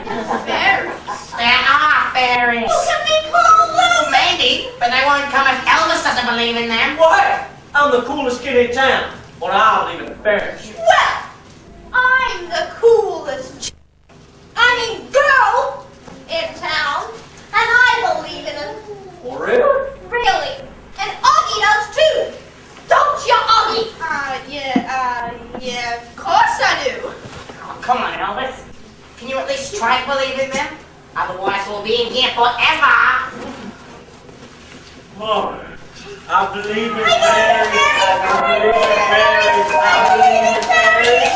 Fairies? There are fairies. Oh, can we call them? Maybe, but they won't come if Elvis doesn't believe in them. What? I'm the coolest kid in town, but I believe in fairies. Well, I'm the coolest girl in town, and I believe in them. For real? Really. And Augie does too. Don't you, Augie? Yeah, of course I do. Oh, come on, Elvis. Can you at least try to believe in them? Otherwise, we'll be in here forever. Mom, I believe in fairies. I believe in fairies. I believe in fairies.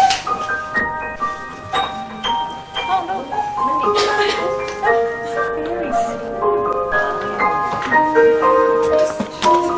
Oh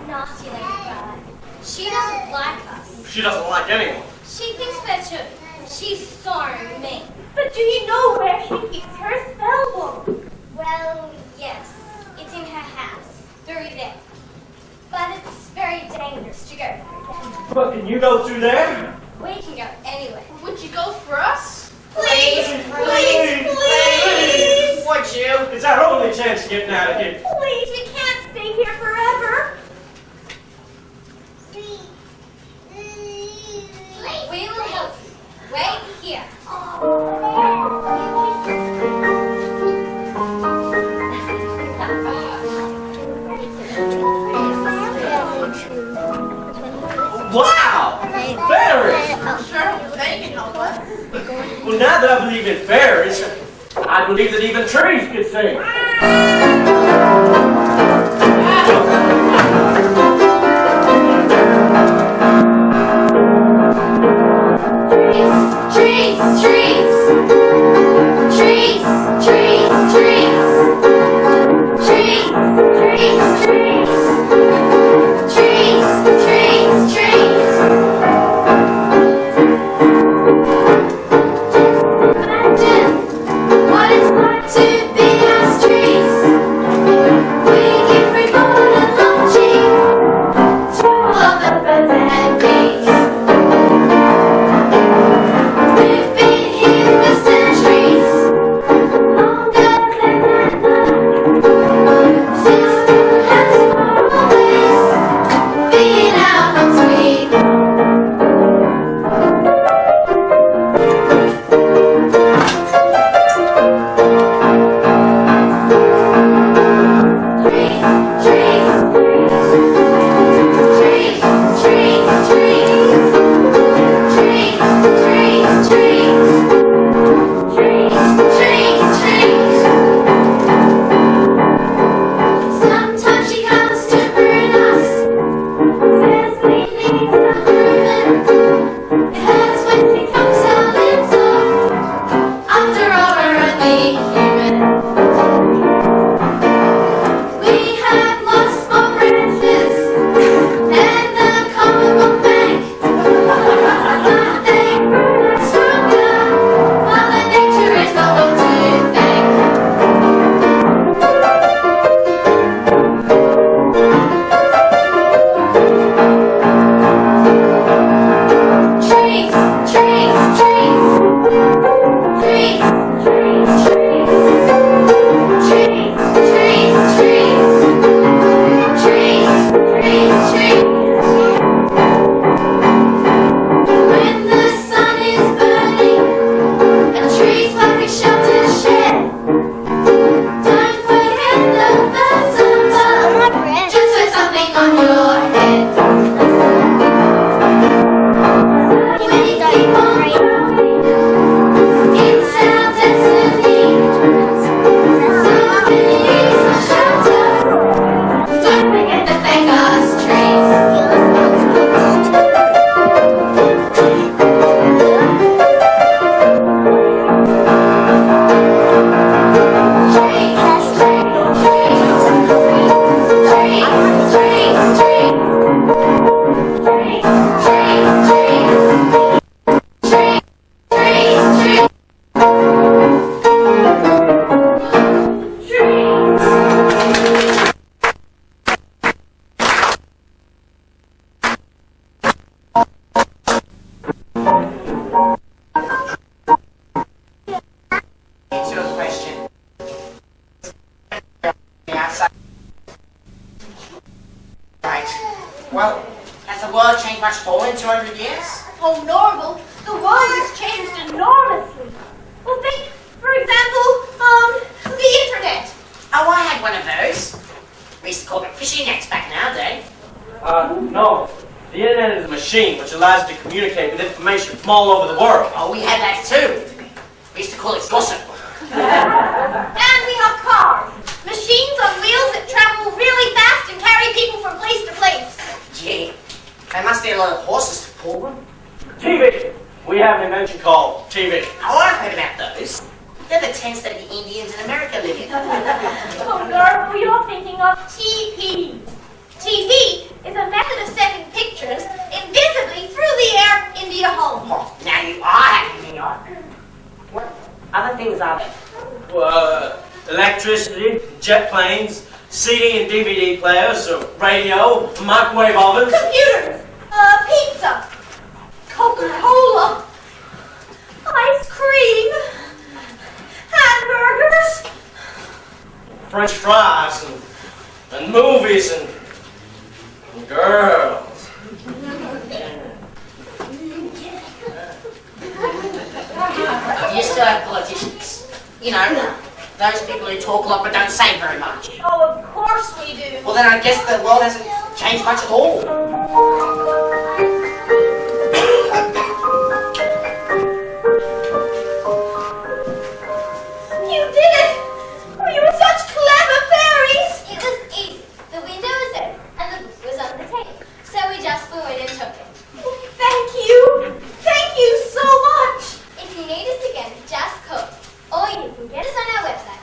no, She doesn't like anyone. She thinks that she's so mean. But do you know where she keeps her spell book? Well, yes. It's in her house. Through there. But it's very dangerous to go through there. But can you go through there? We can go anywhere. Would you go for us? Please! Would you? It's our only chance of getting out of here. Please, we can't stay here forever. We will help you. Right here. Wow! Fairies! Sure, they can help us. Well, now that I believe in fairies, I believe that even trees can sing. Trees, trees, trees, trees, trees, trees, trees, trees, trees, trees, trees. Imagine what it's like to be as trees. Well, has the world changed much at all in 200 years? Oh, Norval, the world has changed enormously. Well, think, for example, the internet. Oh, I had one of those. We used to call them fishing nets back in our day. No. The internet is a machine which allows you to communicate with information from all over the world. Oh, we had that too. We used to call it gossip. And we have cars. Machines on wheels that travel really fast and carry people from place to place. Gee, there must be a lot of horses to pull them. TV. We have an invention called TV. Oh, I've heard about those. They're the tents that the Indians in America live in. Oh, Norval, you're thinking of TP. TV is a method of sending pictures invisibly through the air into your home. Oh, now you are having me on. What other things are there? Electricity, jet planes, CD and DVD players, radio, microwave ovens. Computers, pizza, Coca-Cola, ice cream, hamburgers. French fries and movies and girls. You still have politicians. You know, those people who talk a lot but don't say very much. Oh, of course we do. Well, then I guess the world hasn't changed much at all. You did it! Oh, you were such clever fairies! It was easy. The window was there, and the book was on the table. So we just flew in and took it. Thank you! Thank you so much! If you need us again, just call. Or you can get us on our website,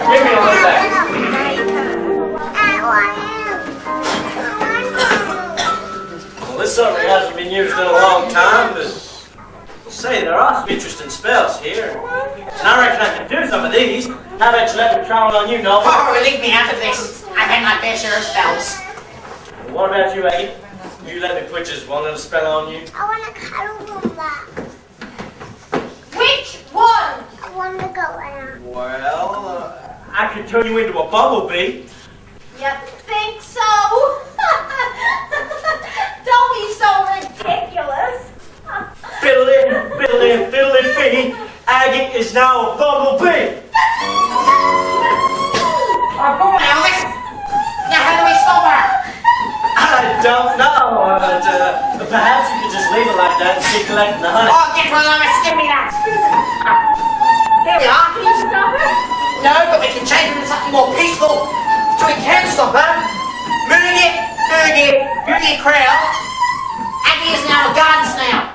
Give me a look back. Well, this certainly hasn't been used in a long time, but say, there are some interesting spells here. And I reckon I can do some of these. How about you let me try one on you, Gnome? Oh, leave me out of this. I've had my fair share of spells. What about you, Aggie? You let me put just one little spell on you. I want to cuddle them back. Which one? I want to go around. Well, I could turn you into a bumblebee. You think so? Don't be so ridiculous. Fiddly fee. Aggie is now a bumblebee. Oh, go on, Alice. Now, how do we stop her? I don't know, but perhaps you could just leave it like that and keep collecting the honey. Oh, get one, Alice. Give me that. Here we are. Can you stop her? No, but we can change it into something more peaceful. So we can stop her. Moogie Crowd. Aggie is now a garden snail.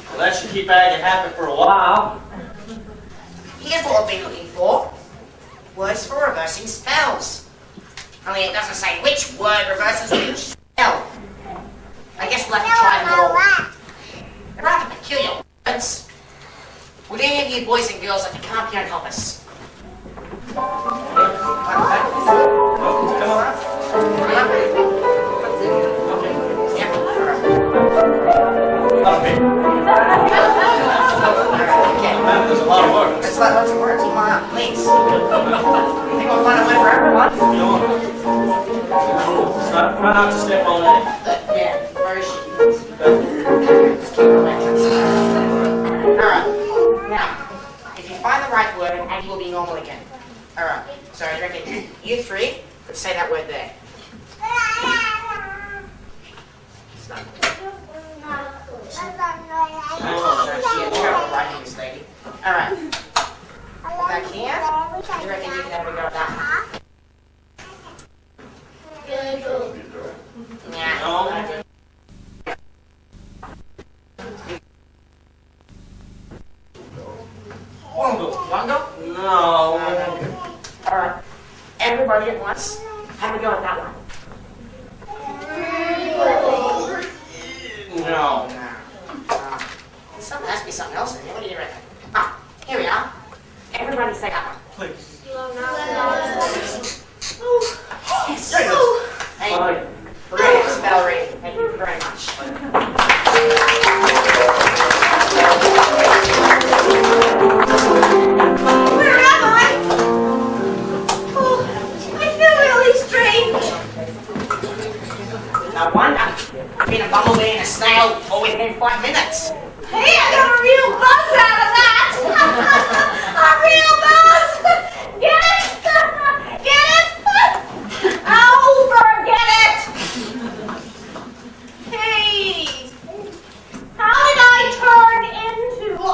Well, that should keep Aggie happy for a while. Here's what I've been looking for. Words for reversing spells. Only it doesn't say which word reverses which spell. I guess we'll have to try them all. They're rather peculiar words. Would any of you boys and girls like to come up here and help us? Come on. There's a lot of work. That's lots of words. Come on up, please. You think we'll find a way for everyone? Try not to step on it. Yeah, where is she? Just keep her entrance. Alright. Now, if you find the right word, Aggie will be normal again. Alright. So I reckon you three could say that word there. Writing this lady. Alright. Back here. You reckon you can have a go at that one? Yeah. No. Wongo? No. Alright. Everybody at once. Have a go at that one. No. Something has to be you very much. Where am I? Oh, I feel really strange. No wonder. Been a bumblebee and a snail all within 5 minutes. Hey, I got a real buzz out of that. A real buzz. Get it? Get it? Oh, forget it. Hey, how did I turn into a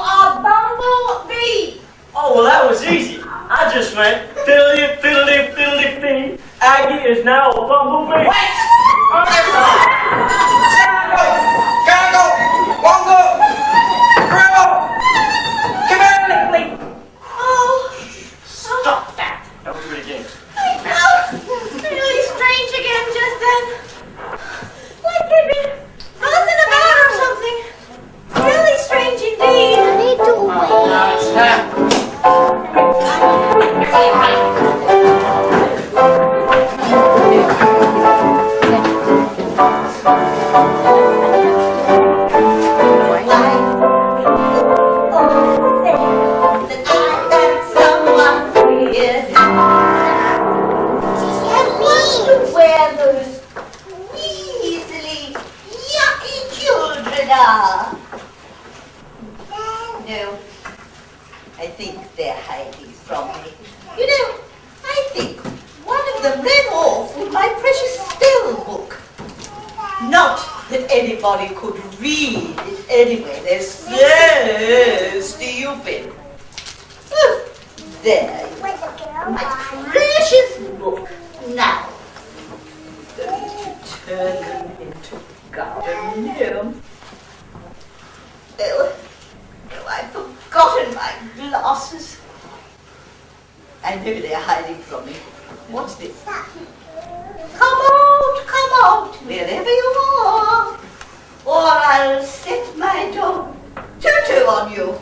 bumblebee? Oh, well, that was easy. I just went fiddly, fiddly, fiddly, fee. Aggie is now a bumblebee. Wait! Scrambled! Wongo! Scrambled! Come here, quickly! Oh, Stop that! That was pretty good. I felt really strange again just then. Like I'd been buzzing about or something. Really strange indeed. I need to wait. No, it's her. It's all right. Where those measly, yucky children are. No, I think they're hiding from me. You know, I think one of them ran off with my precious spell book. Not that anybody could read it anyway. They're so stupid. Oh, there you Where's the girl? my precious book. Now, going to turn them into garden gnomes. Oh, I've forgotten my glasses. I know they're hiding from me. What's this? Come out, wherever you are, or I'll set my dog Tutu on you.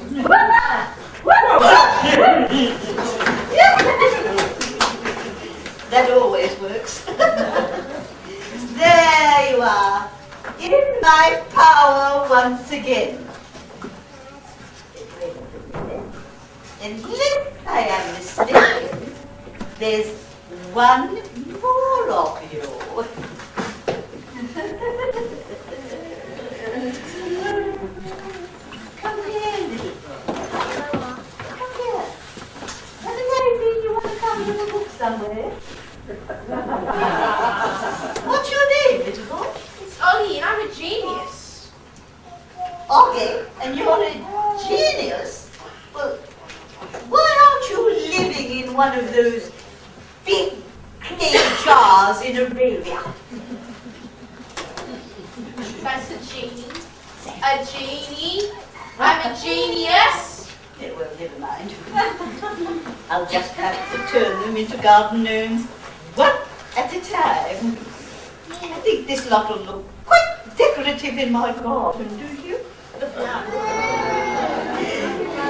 That always works. There you are, in my power once again. Unless I am mistaken, there's one more of you. Come here, little boy. Come here. Haven't I seen you want to come to the book somewhere? What's your name, little boy? It's Oggy, and I'm a genius. Okay, and you're a genius. Well, why aren't you living in one of those big clay jars in Arabia? That's a genie. A genie? I'm a genius. Yeah, well, never mind. I'll just have to turn them into garden gnomes, one at a time. I think this lot will look quite decorative in my garden, do you?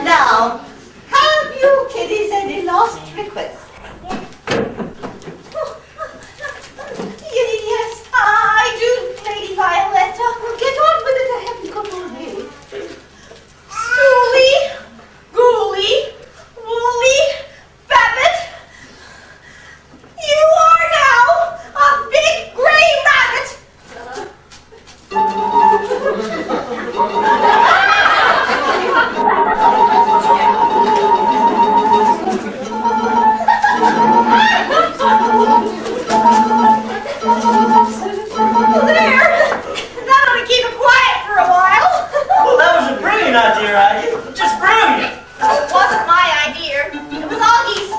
Now, have you kiddies any last requests? Yes, I do, Lady Violetta. Get on with it, I haven't got all day. Stoolie, Ghoulie, Woolly, Babbitt, you are now a big grey rabbit. There! That ought to keep it quiet for a while. Well, that was a brilliant idea, Aggie. Just brilliant. It wasn't my idea. It was Augie's.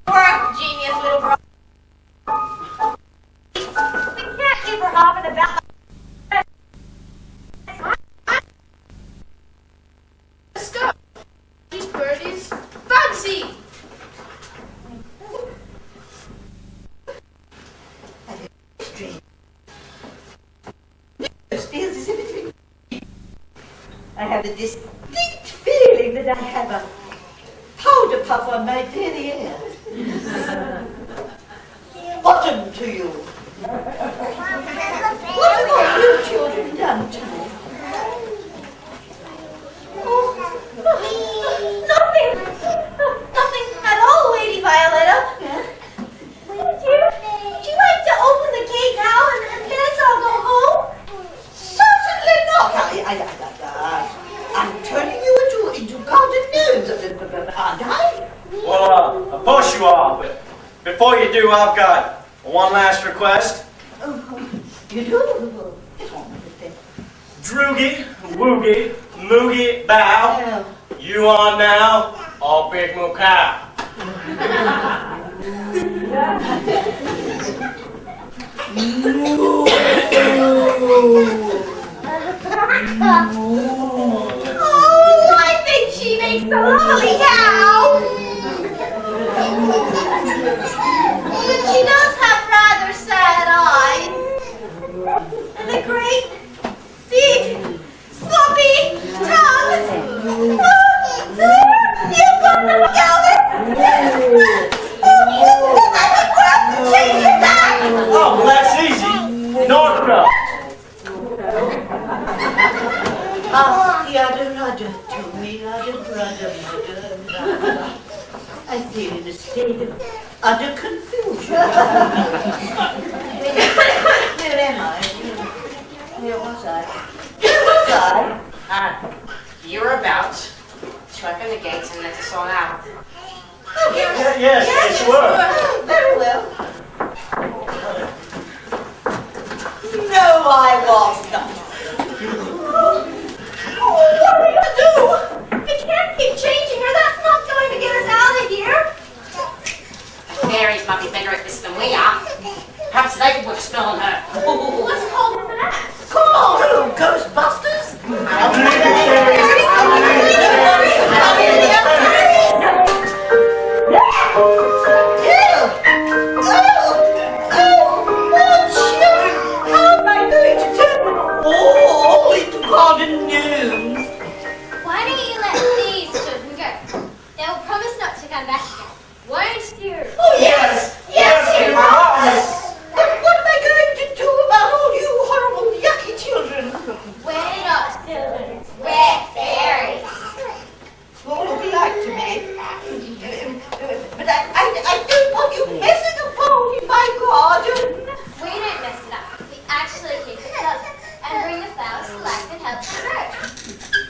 Work, genius little bro. We can't keep her hopping about. Let's go. These birdies. Bugsy. Feels as if it's been. I have a distinct feeling that I have a powder puff on my derriere. Bottom to you. What about you before you do, I've got one last request. You do? Droogie, woogie, moogie, bow. You on now, all big moo cow. Oh, I think she makes a lovely cow. But she does have rather sad eyes. And a great, big, sloppy tongue. You've got the Calvin. Change it back. Oh, well, that's easy. Northrup. Yada rudder to me, yada rudder, mudder. I feel in a state of utter confusion. Where am I? Where was I? Where was I? You're about to open the gates and let us all out. Oh, yes. Yes, you were. Very well. No, I was not. Oh, what are we gonna do? We can't keep changing her. That's not going to get us out of here. Fairies might be better at this than we are. Perhaps they could put a spell on her. Let's call them for that. Call who? Ghostbusters? How am I going to turn them all into garden gnomes? Why don't you let these children go? They'll promise not to come back again. Won't you? Oh, yes! Yes, you promise! But what am I going to do about all you horrible, yucky children? We're not children. We're fairies. All will be like to me. But I don't want you messing about in my garden. We don't mess it up. We actually keep it up and bring the flowers to life and help them grow.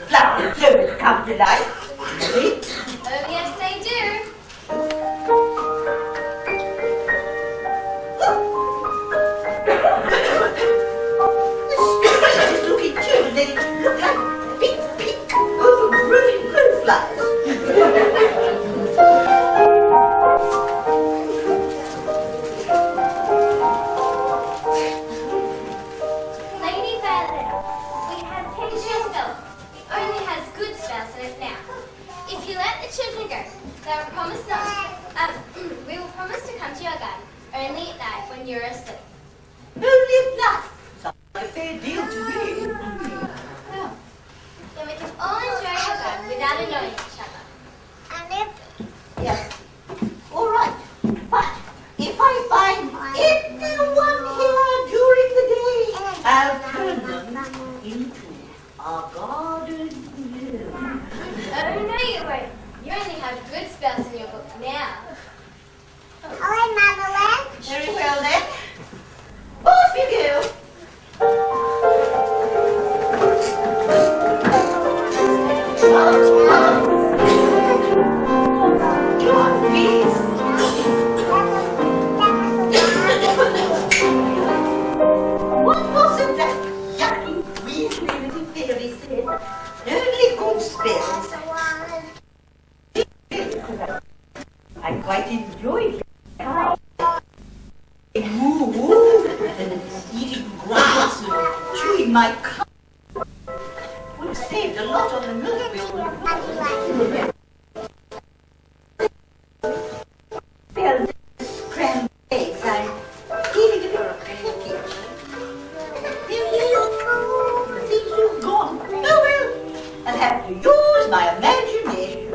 Flowers don't come to life. Really? Oh, yes, they do. The strangest looking children, they look like big, overgrown crowflies. Lady Violetta, we have taken your spell. It only has good spells in it now. If you let the children go, they will promise not. We will promise to come to your garden only at night when you're asleep. Only at night. Sounds like a fair deal to me. Then we can all enjoy your garden without annoying each other. Yes. All right. But if I find anyone here during the day, I'll turn them into a garden gnome. Oh, no, you won't. You only have good spells in your book now. Very well then. Off you go. Come on, please. What was it that yucky, weird little fairy said? Only good spells. I quite enjoyed it. Moo and eating grass and chewing my cud. Would have saved a lot on the milk bill. Well, scrambled eggs, I'm feeling a bit peckish. Seems to have gone. Oh well, I'll have to use my imagination.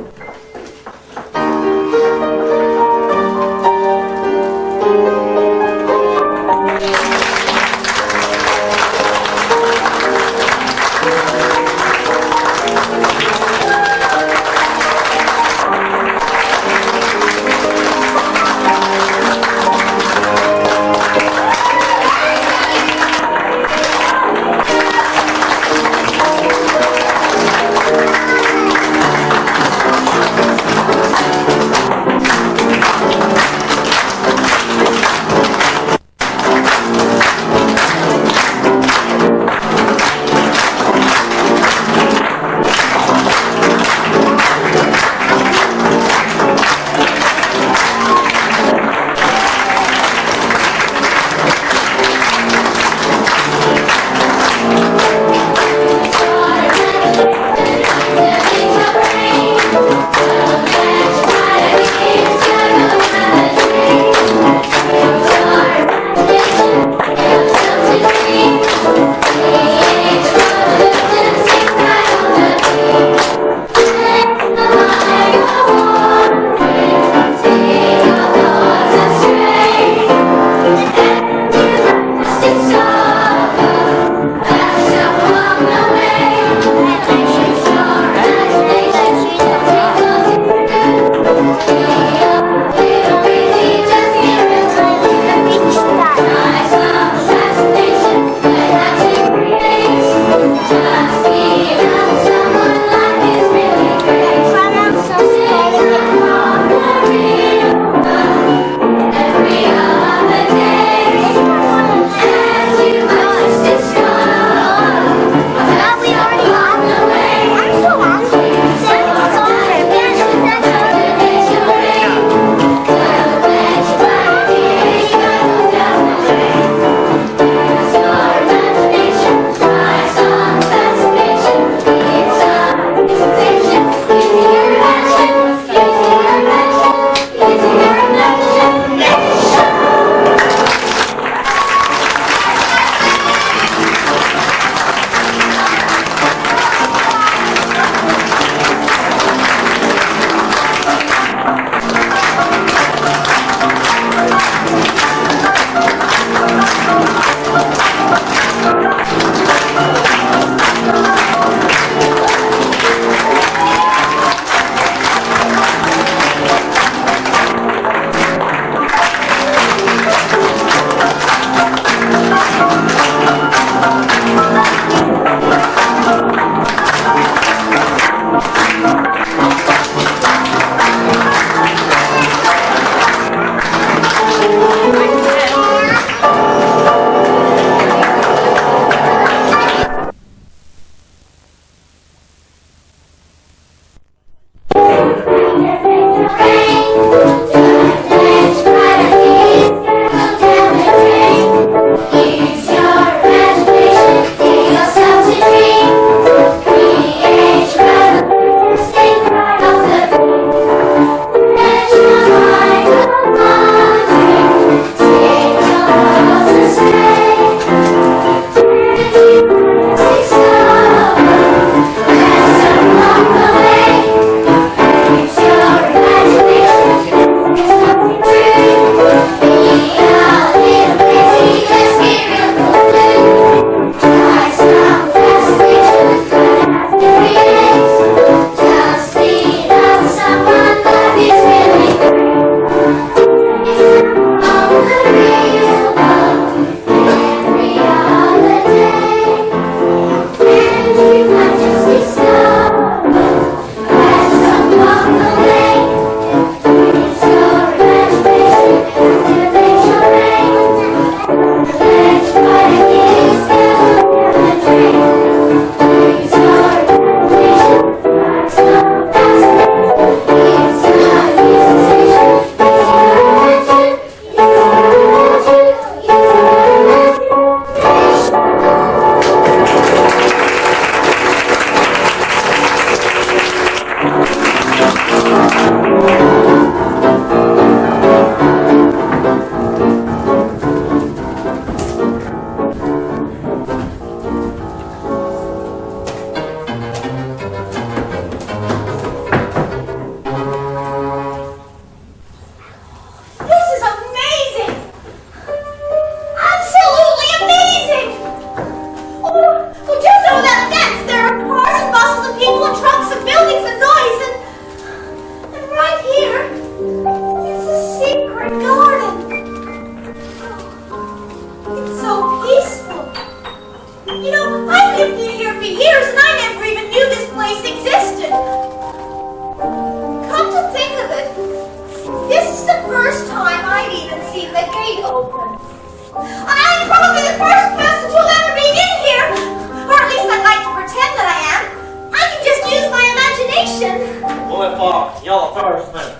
Y'all are first, then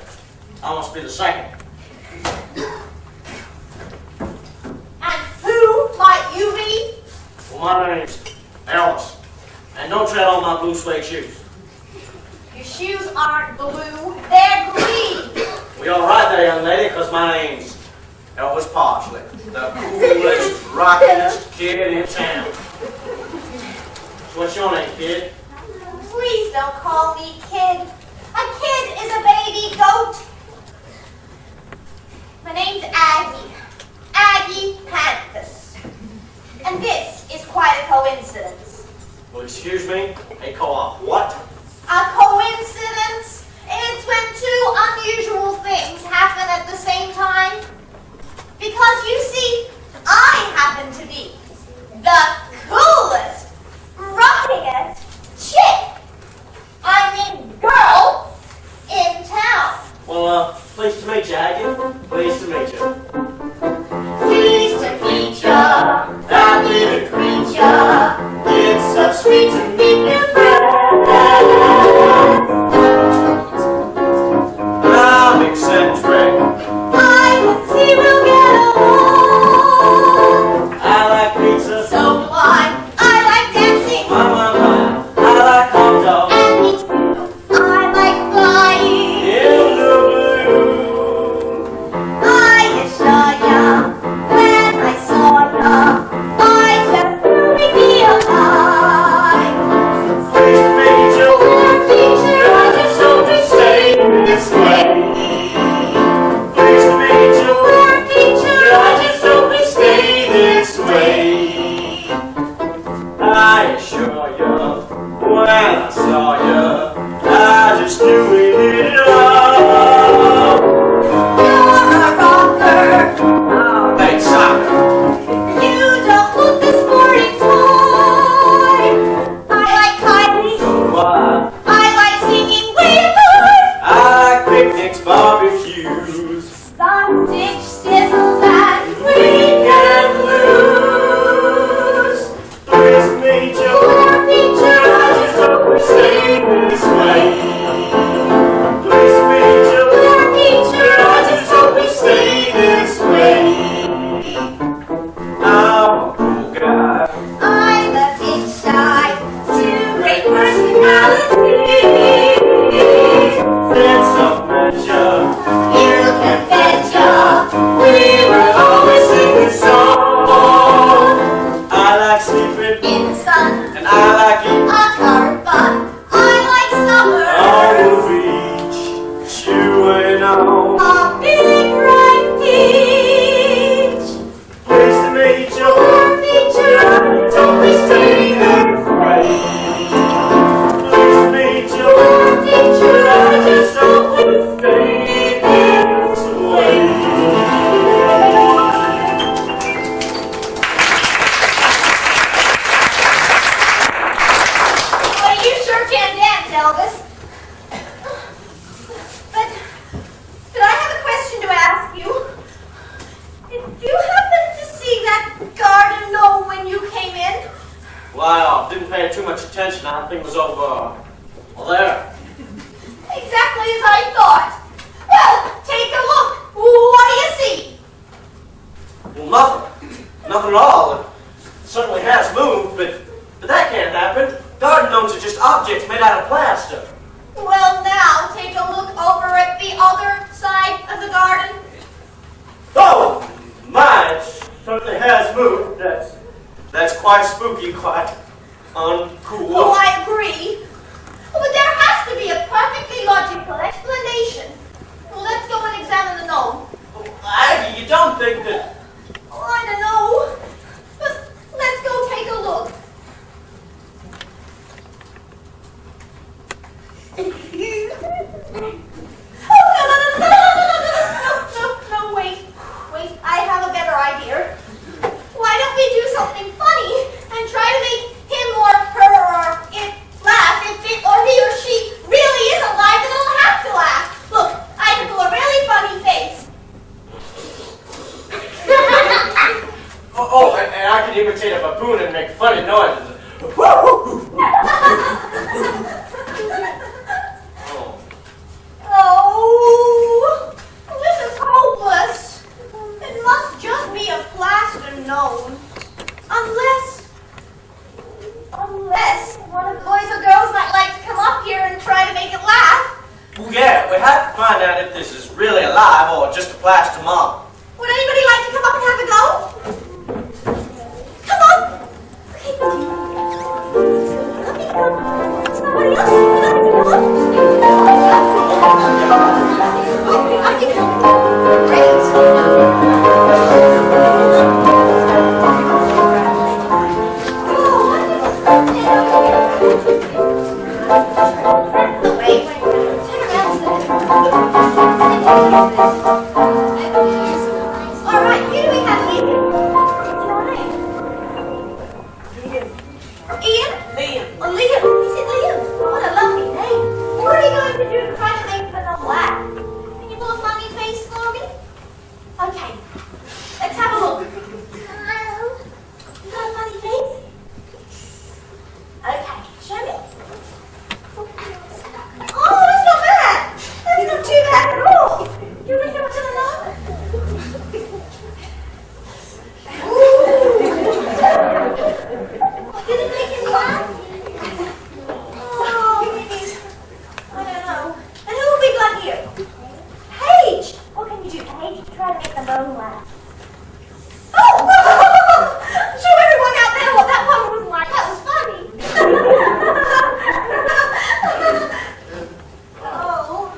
I must be the second. And who might you be? Well, my name's Alice. And don't tread on my blue suede shoes. Your shoes aren't blue, they're green. We all right there, young lady, because my name's Elvis Parsley, the coolest, rockinest kid in town. So what's your name, kid? Please don't call me kid. A kid is a baby goat. My name's Aggie. Aggie Panthus. And this is quite a coincidence. Well, excuse me, a co-op what? A coincidence? It's when two unusual things happen at the same time. Because you see, I happen to be the coolest, rockiest chick, girl in town. Well, pleased to meet you, Aggie. Pleased to meet you. Pleased to meet ya, that little creature. It's so sweet to meet you, friend. I'm eccentric. I can see we'll get along. I like pizza. So do I like dancing. My. I like hot dogs. And me too. I like flying. In the blue. I assure ya, when I saw ya, I just really feel alive. Pleased to meet you. Our future, I just hope we stay This way. Pleased to meet you. Our future, I just hope we stay this way. I assure you, when I saw you, I just knew we did it all. you're a rocker. I play soccer. You don't look the sporting toy. I like kiting. So do I like singing way above. I like picnics, barbecues. Sausage sizzles and weekend blues. Pleased to meet you. Our future, I just hope we stay this way. in the sun. And I like it A curved butt. I like summer. on the beach, chewing on A big ripe peach. place to meet you. Feature. Don't be stay that way. Place to meet you. Feature. I just don't want to stay this way. Well, you sure can dance, Elvis. But I have a question to ask you. Did you happen to see that garden gnome when you came in? Well, I didn't pay too much attention. I think it was over there. Exactly as I thought. Well, take a look. What do you see? Well, nothing. Nothing at all. It certainly has moved, but that can't happen. Garden gnomes are just objects made out of plaster. Well, now take a look over at the other side of the garden. Oh, my, it certainly has moved. That's quite spooky, quite uncool. Oh, I agree. But there has to be a perfectly logical explanation. Well, let's go and examine the gnome. Aggie, you don't think that... Oh, I don't know. But let's go take a look. Oh, no, wait. I have a better idea. Why don't we do something funny and try to make him or her or it laugh if it or he or she really is alive and it'll have to laugh. Look, I can do a really funny face. Oh, and I can imitate a baboon and make funny noises. Oh, this is hopeless. It must just be a plaster gnome. Unless one of the boys or girls might like to come up here and try to make it laugh. Well, yeah, we have to find out if this is really alive or just a plaster model. Would anybody like to come up and have a go? Come on. Okay. Let me go. Somebody else. Let me go. Okay, I can go. Great. Wait. Turn around so all right, here we have Ian. Ian? Liam. Oh, Liam. Is it Liam? What a lovely name. What are you going to do to try to make them laugh? Can you pull a funny face for me? Okay. Let's have a look. You got a funny face? Okay. Show me. Oh, that's not bad. That's not too bad at all. Do you want to show it to the dog? Did it make him laugh? Oh, maybe. I don't know. And who have we got here? Paige! What can you do, Paige, to try to make the gnome laugh? Oh! Show everyone out there what that one was like. That was funny. Oh.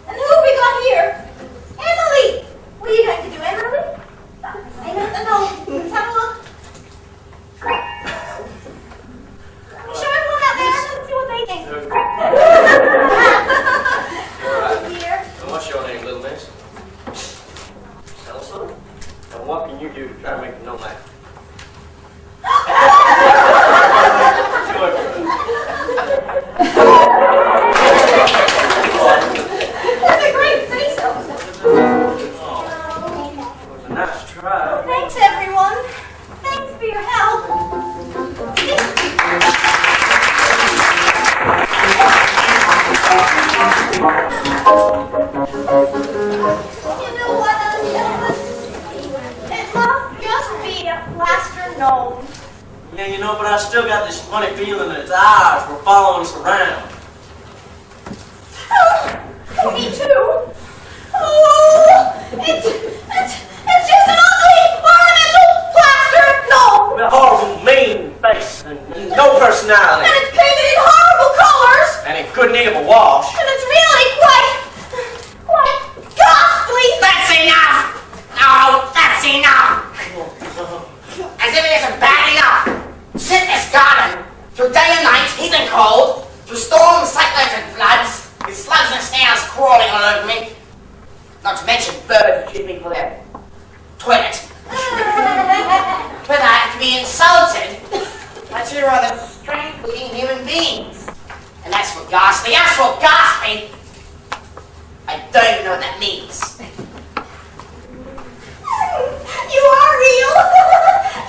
And who have we got here? Emily! What are you going to do, Emily? No. Let's have a look. Show everyone out there and see what they think. Oh, dear. And what's your name, little miss? Elsa? And what can you do to try to make them know laugh? That's a great face, Elsa. Nice try. Thanks, everyone. Thanks for your help. You know what, Elvis? It must just be a plaster gnome. Yeah, you know, but I still got this funny feeling that its eyes were following us around. Oh, me too. Oh, it's just an ugly ornamental plaster gnome. A horrible, mean, face and no personality. And it's painted in horrible colors. And it couldn't eat a wash. And it's really quite ghastly. That's enough! No, that's enough! As if it isn't bad enough! Sit in this garden, through day and night, heat and cold, through storms, cyclones and floods, with slugs and snails crawling all over me. Not to mention birds chipping for their toilet. But I have to be insulted by two rather strange-looking human beings. And that's what ghastly, I don't even know what that means. You are real.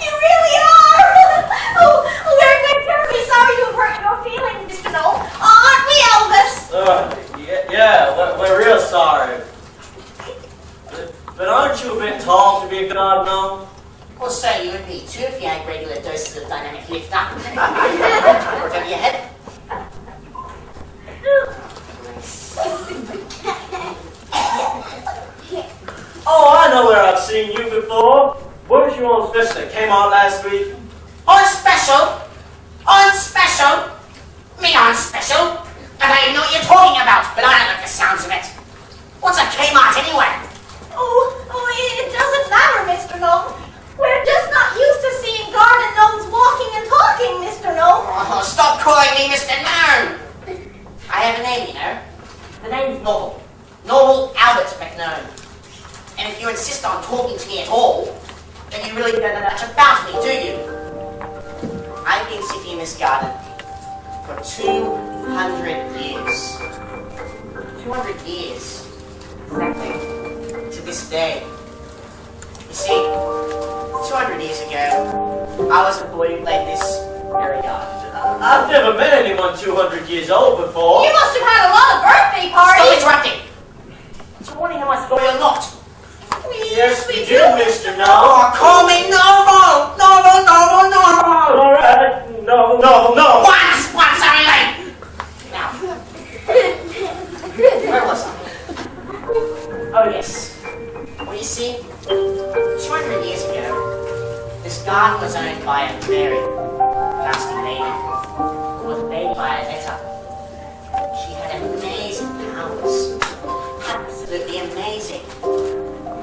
You really are. Oh, we're terribly sorry to have hurt your feelings, Mr. Gnome. Aren't we, Elvis? Yeah, we're real sorry. But aren't you a bit tall to be a god, Gnome? Well, so you would be too if you had regular doses of dynamic lift up. Or over your head. Oh, I know where I've seen you before. Weren't you on special that came on last week? On special? On special? Me on special? I don't even know what you're talking about, but I don't like the sounds of it. What's a Kmart anyway? It doesn't matter, Mr. Gnome. We're just not used to seeing garden gnomes walking and talking, Mr. Gnome. Oh, stop calling me Mr. Gnome. I have a name, you know. The name's Norval. Norval Albert McGnome. And if you insist on talking to me at all, then you really don't know much about me, do you? I've been sitting in this garden for 200 years. 200 years. Exactly. To this day. You see, 200 years ago, I was a boy who played this very garden. I've never met anyone 200 years old before. You must have had a lot of birthday parties. Stop interrupting! Do you want to hear my story or not? Yes, we do, Mr. Gnome. Oh, call me Norval! Norval! All right. No. Once only! Now, where was I? Oh, yes. Well, you see, 200 years ago, this garden was owned by a very nasty lady. It was made by Violetta. She had amazing powers. Absolutely amazing.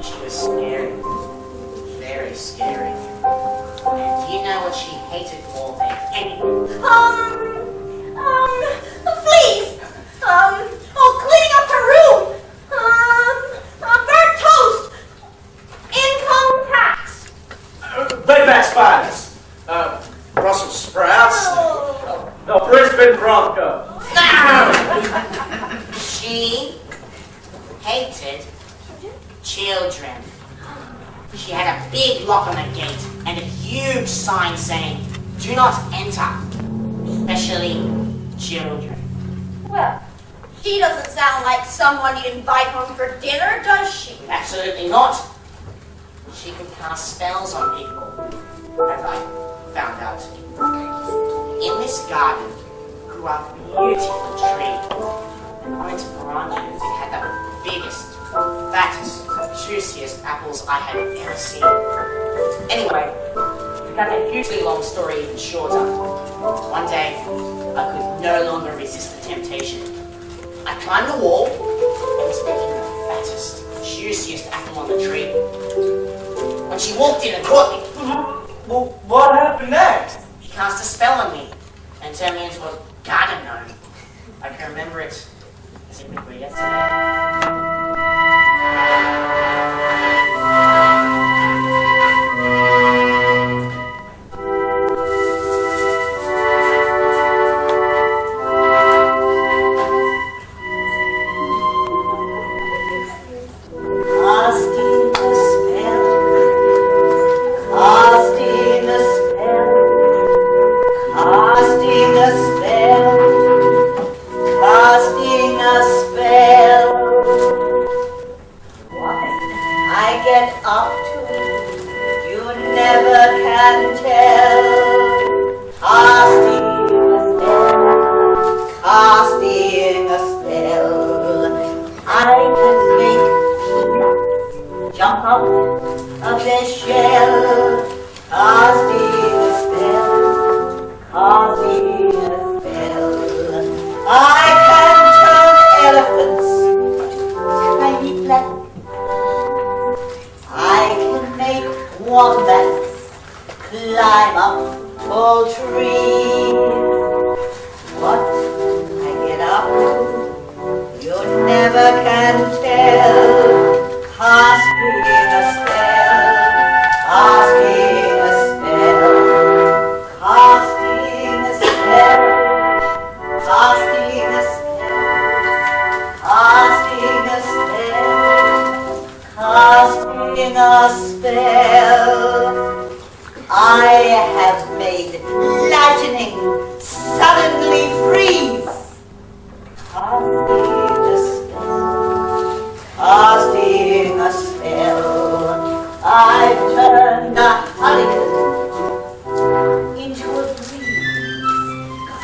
She was scary. Very scary. And do you know what she hated more than anything? Fleas. Cleaning up her room. Burnt toast. Income tax. Bayback spiders. Brussels sprouts. The Brisbane Broncos. No! She hated children. She had a big lock on the gate and a huge sign saying, "Do not enter, especially children." Well, she doesn't sound like someone you'd invite home for dinner, does she? Absolutely not. She could cast spells on people, as I found out. In this garden grew a beautiful tree, and on its branches it had the biggest, fattest, juiciest apples I had ever seen. Anyway, to cut a hugely long story even shorter, one day I could no longer resist the temptation. I climbed the wall and was picking the fattest, juiciest apple on the tree. When she walked in and caught me, Well, what happened next? she cast a spell on me and turned me into a garden gnome. I can remember it as if it were yesterday. Of the shell, casting a spell.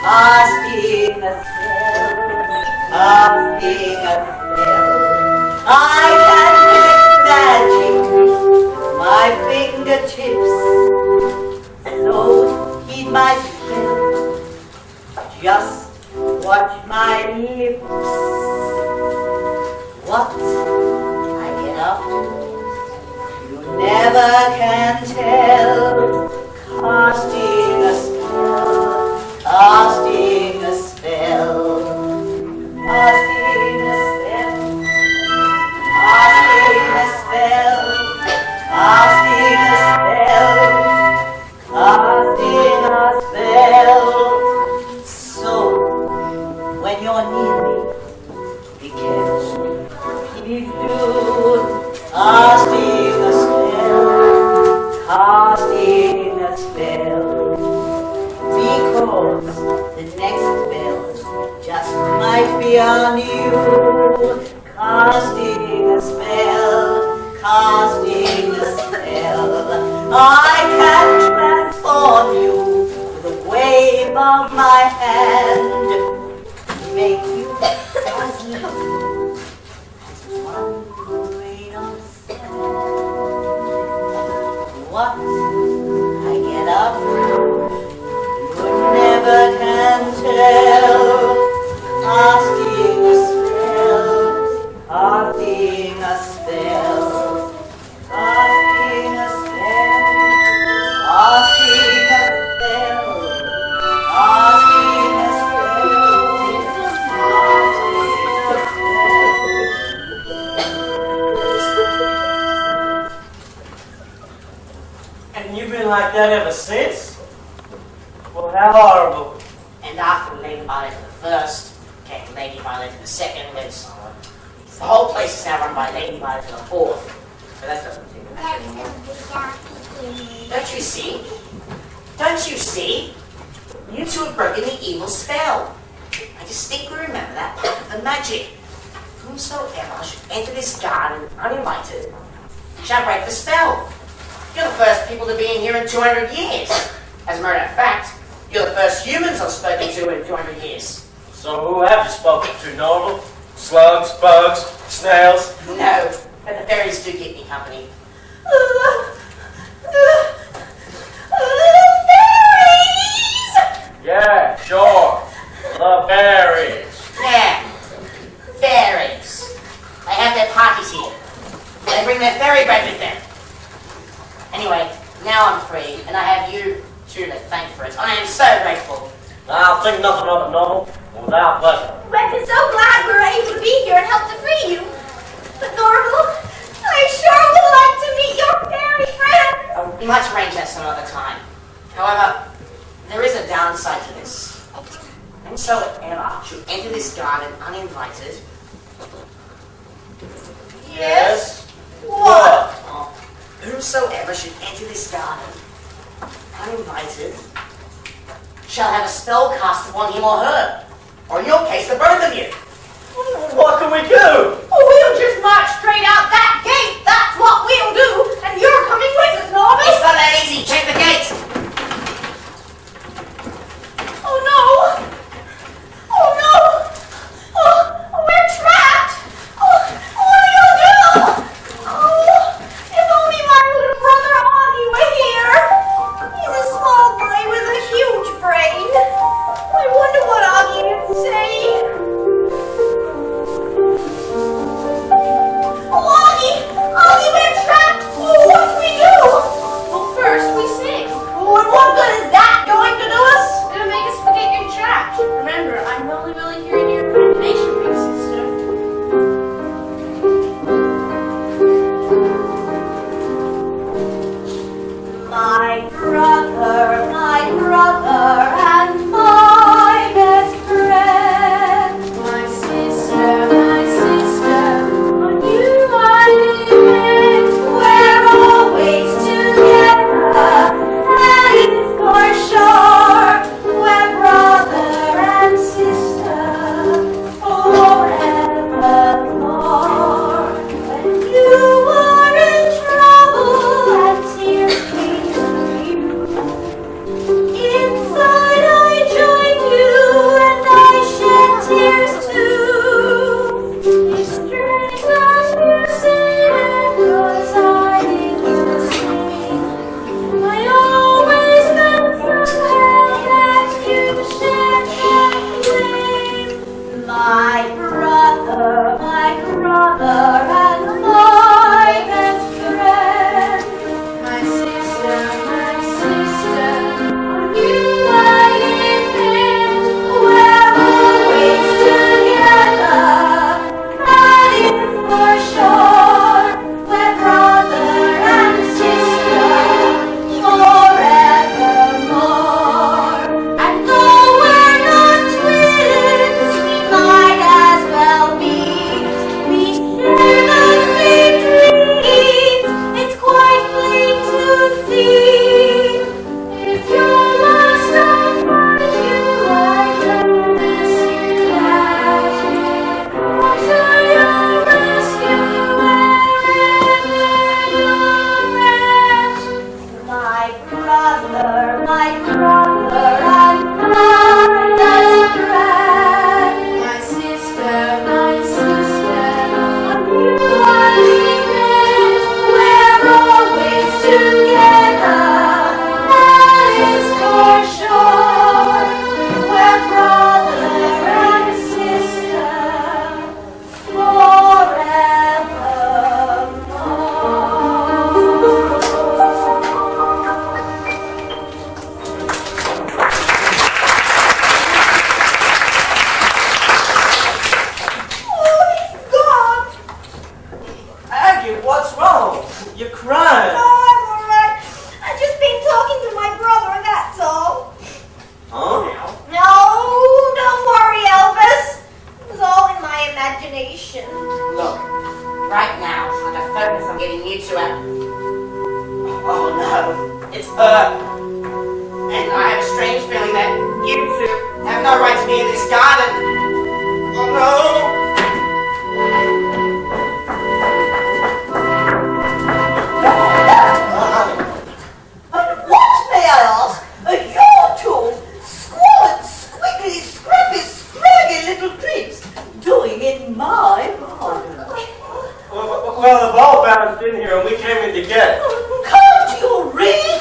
casting a spell, casting a spell. I can make magic, my fingertips, so heed my spell, just watch my lips. What I get up to, you never can tell. Casting a spell, casting a spell, casting a spell, casting a spell, casting a spell, casting a spell. So, when you're near me, be careful, please do. Casting a spell, casting a spell, because the next spell just might be on you. Casting a spell, casting a spell. I can transform you with a wave of my hand, make you as little as one grain of sand. What I get up to, you never can tell. Casting a spell, casting a spell, casting a spell, casting a spell, casting a And you've been like that ever since? Well, how horrible. And after Lady Violet for the first, came Lady Violet for the second, and so on. The whole place is now run by Lady Violet for the fourth. But that doesn't seem to matter anymore. Don't you see? Don't you see? You two have broken the evil spell. I distinctly remember that part of the magic. Whomsoever should enter this garden uninvited shall break the spell. You're the first people to be in here in 200 years. As a matter of fact, you're the first humans I've spoken to in 200 years. So who have you spoken to, Normal? Slugs, bugs, snails? No, but the fairies do keep me company. Little fairies! Yeah, sure. The fairies. Yeah, fairies. They have their parties here. They bring their fairy bread with them. Anyway, now I'm free, and I have you two to thank for it. I am so grateful. I'll think nothing of it, Normal. Without pleasure. We're so glad we're able to be here and help to free you. But Norval, I sure would like to meet your fairy friend. We might arrange that some other time. However, there is a downside to this. Whosoever should enter this garden uninvited. Yes? What? Whosoever should enter this garden uninvited shall have a spell cast upon him or her. Or in your case, the both of you. What can we do? We'll just march straight out that gate. That's what we'll do. And you're coming with us, Norval. It's not that easy. Check the gate. Oh no! Oh no! Oh, we're trapped! Oh, what do you do? Oh, if only my little brother Augie were here! He's a small boy with a huge brain. I wonder what Augie would say. Oh, Augie! Augie, we're trapped! Oh, what do we do? Well, first we sing. me in this garden. Oh no! What, may I ask, are your two squalid, squiggly, scrappy, scraggy little creeps doing in my garden? Well, the ball bounced in here and we came in to get it. Can't you read?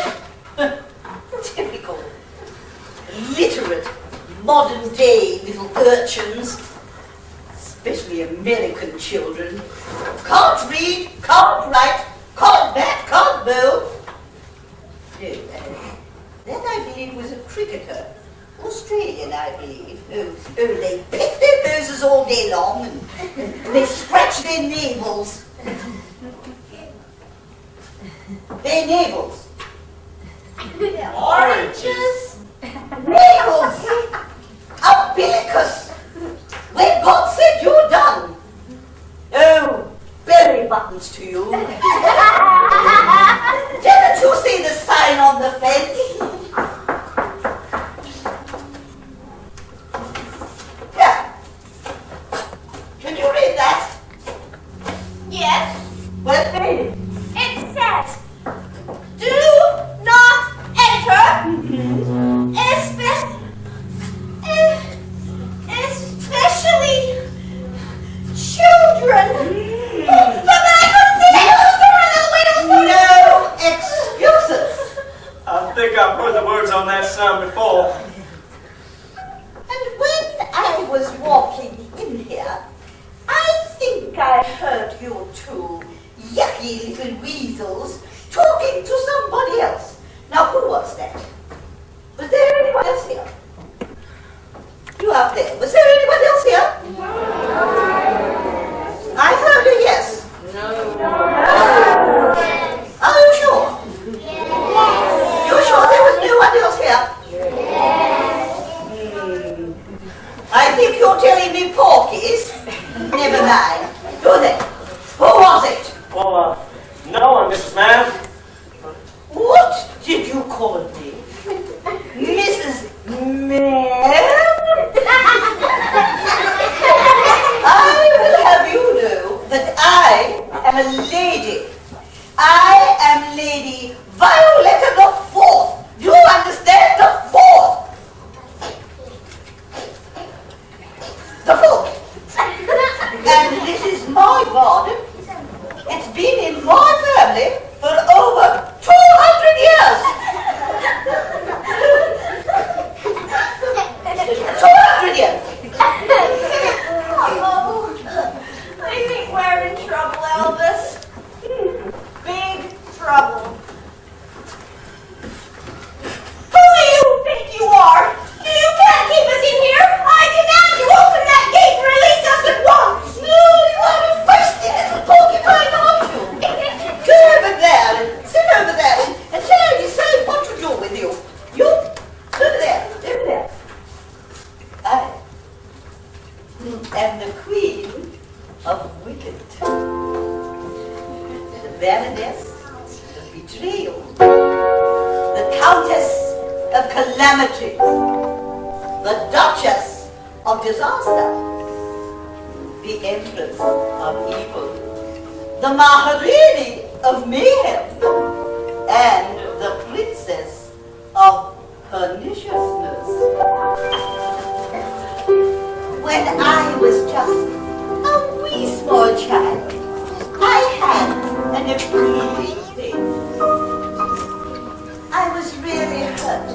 Typical literate modern-day little urchins, especially American children. Can't read, can't write, can't bat, can't bowl. No, that I believe was a cricketer, Australian I believe. Oh, they pick their noses all day long and they scratch their navels. Their navels. Oranges? Navels! Umbilicus! When God said you're done. Oh, belly buttons to you. Didn't you see the sign on the fence? Yeah. Can you read that? Yes. Well, read it. It says, do not enter, especially children. But I couldn't see that No excuses. I think I've heard the words on that sign before. And when I was walking in here, I think I heard you two yucky little weasels talking to somebody else. Now, who was that? Was there anyone else here? You out there. Was there anyone else here? I heard a yes. Are you sure? You sure there was no one else here? I think you're telling me porkies. Never mind. Who then? Who was it? Well, no one, Mrs. Ma'am. What did you call me? Mrs. Ma'am? I will have you know that I am a lady. I am Lady Violetta the Fourth. Do you understand? The Fourth. The Fourth. And this is my garden. It's been in my family for over 200 years. 200 years. Oh, I think we're in trouble, Elvis. Big trouble. Who do you think you are? You can't keep us in here. I demand you open that gate and release us at once. No, you are a feisty little porcupine, aren't you? Go over there and sit over there and tell her decide what to do with you. You, over there, over there. I am the Queen of Wicked. The Baroness of Betrayal. The Countess of Calamity. The Duchess of Disaster. The Empress of Evil. The Maharini of Mayhem. And the Princess of Perniciousness. When I was just a wee small child, I had an appealing face. I was really hurt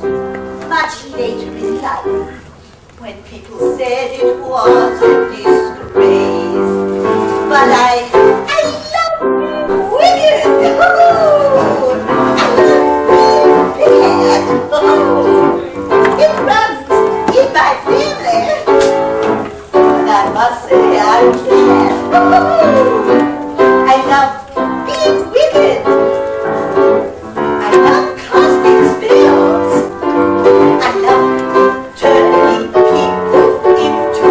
much later in life when people said it was a disgrace. But I love being wicked. Oh, I love being bad. It runs in my family. I must say I'm glad. I love being wicked. I love casting spells. I love turning people into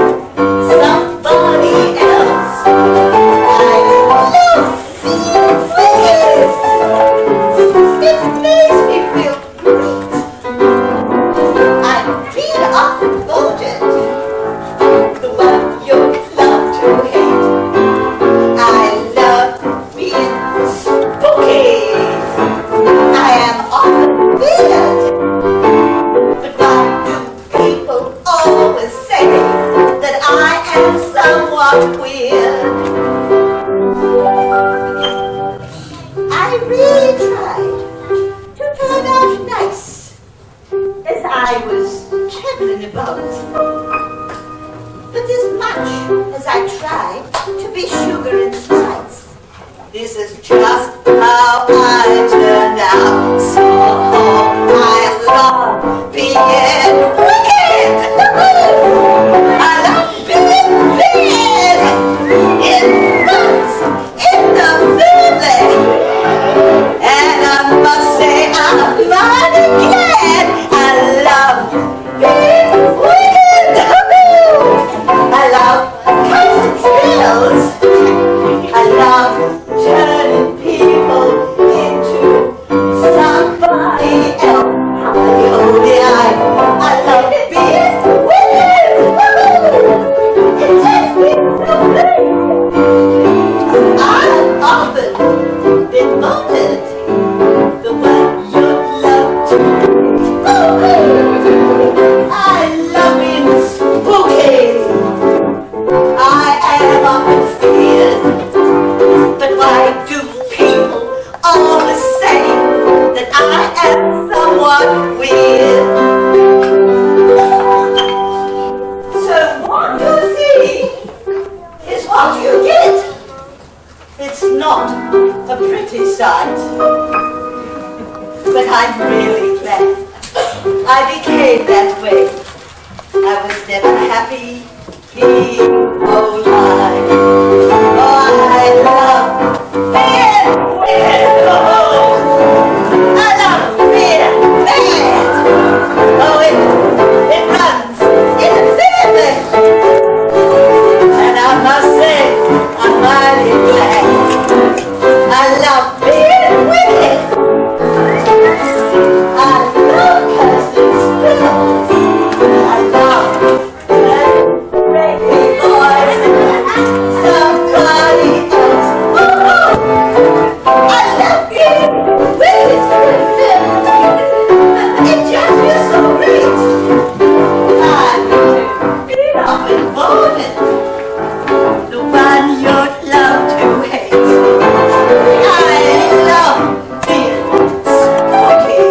am somewhat weird. I really tried to turn out nice as I was traveling about. But as much as I tried to be sugar and spice, this is just how I turned out. So I love being wicked. I love being bad. It runs in the family. And I must say I'm mighty glad I love being wicked. I love constant spills. I love turning people into somebody else. I love being wicked. It takes me so late. I've often been voted the one you'd love to hate. I love being spooky. I am often feared. But why do people always say that I am somewhat weird? So what you see is what you get. It's not a pretty sight. But I'm really glad I became that way. I was never happy being alive. Oh, I love being weird. I love being bad. Oh, it runs in the family. And I must say, I'm mighty glad. I love being wicked. I love cursing spills. I love baby boys. Somebody else. I love being wicked. It just feels so great. I've been up and voted the one you'd love to hate. I love being spooky.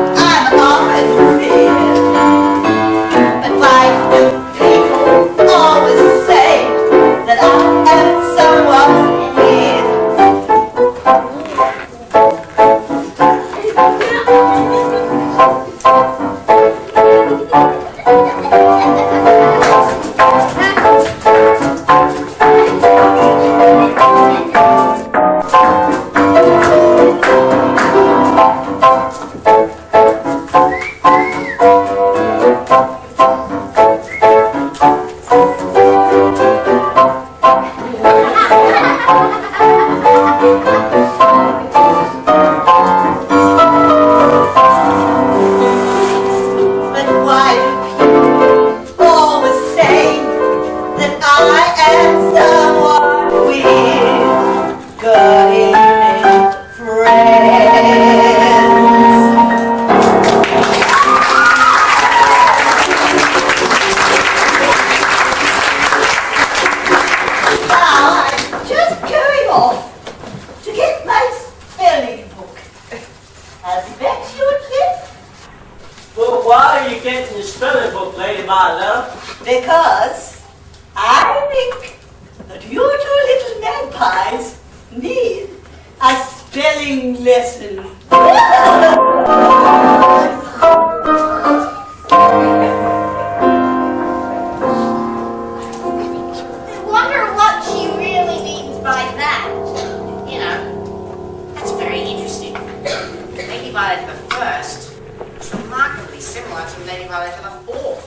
I'm often feared. But why do people always say that I am somewhat weird? But why do people always say that I am somewhat weird? Good evening, friends. Now I'm just going off to get my spelling book. I bet you'd live. Well, why are you getting your spelling book, Lady Martha? Because I think that you two little magpies need a spelling lesson. I wonder what she really means by that. You know, that's very interesting. Lady Violet the First was remarkably similar to Lady Violet the Fourth.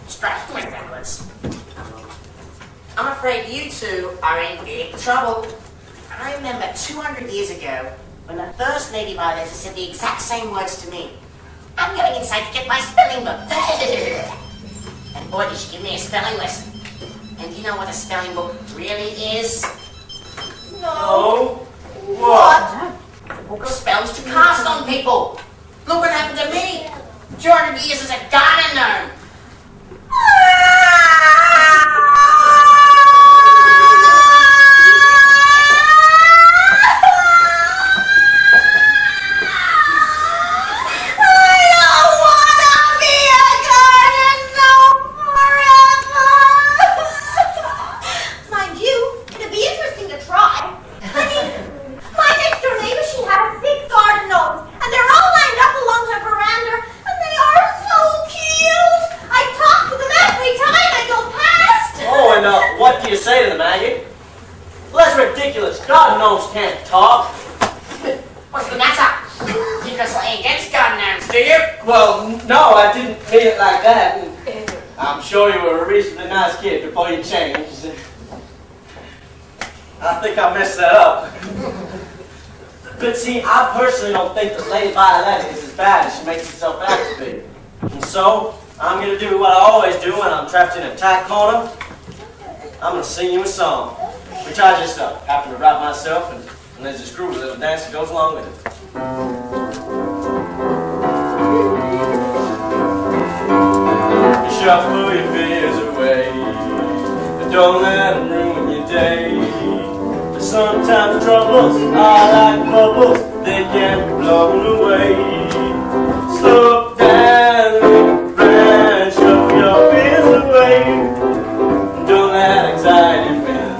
Scratch went backwards. I'm afraid you two are in big trouble. I remember 200 years ago when the first Lady Violet said the exact same words to me. I'm going inside to get my spelling book. And boy, did she give me a spelling lesson. And do you know what a spelling book really is? No. What? A book of spells to cast on people. Look what happened to me. 200 years as a garden gnome. God gnomes can't talk. What's the matter? You just ain't against garden gnomes, do you? Well, no, I didn't mean it like that. I'm sure you were a reasonably nice kid before you changed. I think I messed that up. But see, I personally don't think that Lady Violetta is as bad as she makes herself out to be. And so, I'm going to do what I always do when I'm trapped in a tight corner. I'm going to sing you a song, which I just happen to write myself, and there's this groovy little dance that goes along with it. You shuffle your fears away, but don't let them ruin your day. But sometimes troubles are like bubbles, they can't be blown away. Slow down, little friend, shuffle your fears away. Don't let anxiety win.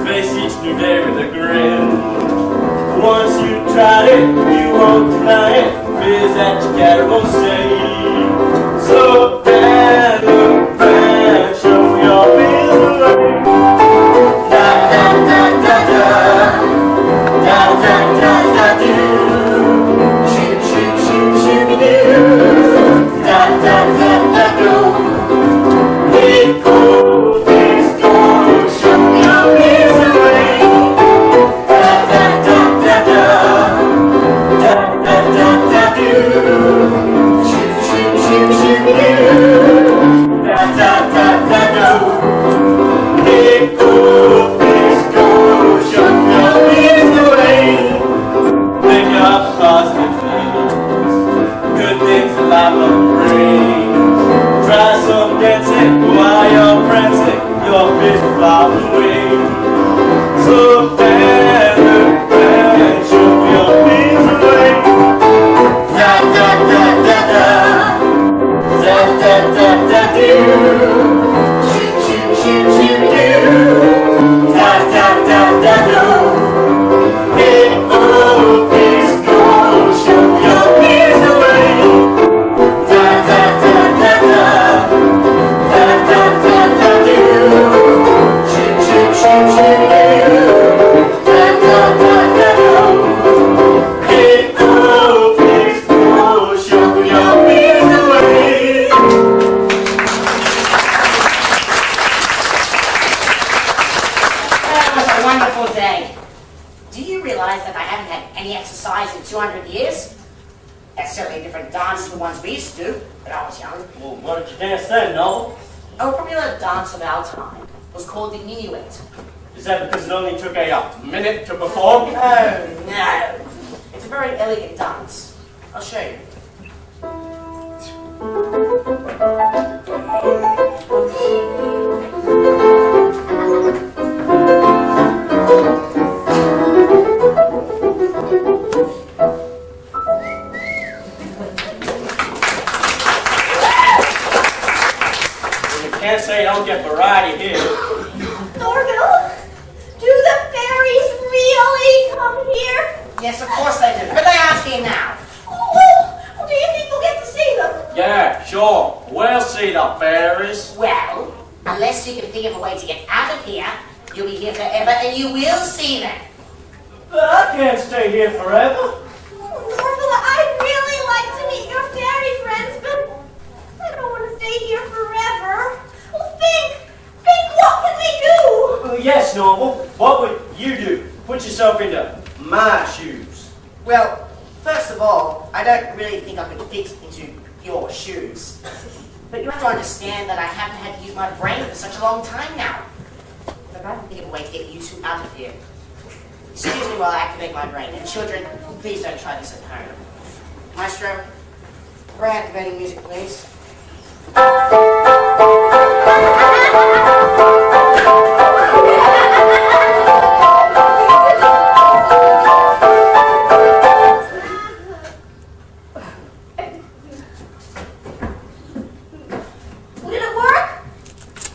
Face each new day with a grin. Once you tried it, you won't deny it. Fears that you carry won't stay. So bad, little friend, show your fears away. Da da da da da, da da da da do. Shoot shoot shoot shoot do. Da da da da do. We go, please go, show your fears away. Da da da da da, da da da da do. Shoot shoot shoot shoot do. Da da da da do. We go, please go, show your fears away. Think of positive things, good things that life brings. Try some dancing while you're prancing, your fears will fly away. So better, better, show your fears away. Da da da da da, da da da da do. Shoot shoot shoot shoot do. Da da da da do. Hey oh, please go, show your fears away. Da da da da da, da da da da do. Shoot shoot shoot shoot do. Da da da da do. Hey oh, please go, show your fears away. That was a wonderful day. Do you realize that I haven't had any exercise in 200 years? That's certainly a different dance than the ones we used to do when I was young. Well, what did you dance then, Noel? A popular dance of our time was called the minuet. Is that because it only took a minute to perform? Oh, no. It's a very elegant dance. I'll show you. You can't say you don't get variety here. Norville, do the fairies really come here? Yes, of course they do. But they aren't here now. Oh, do you think we'll get to see them? Yeah, sure. We'll see the fairies. Well, unless you can think of a way to get out of here, you'll be here forever and you will see them. But I can't stay here forever. Norville, I'd really like to meet your fairy friends, but I don't want to stay here forever. Well, think, what can we do? Yes, Norval. What would you do? Put yourself into my shoes. Well, first of all, I don't really think I could fit into your shoes. But you have to understand that I haven't had to use my brain for such a long time now. But I can think of a way to get you two out of here. Excuse me while I activate my brain. And children, please don't try this at home. Maestro, we're activating music, please. Did it work?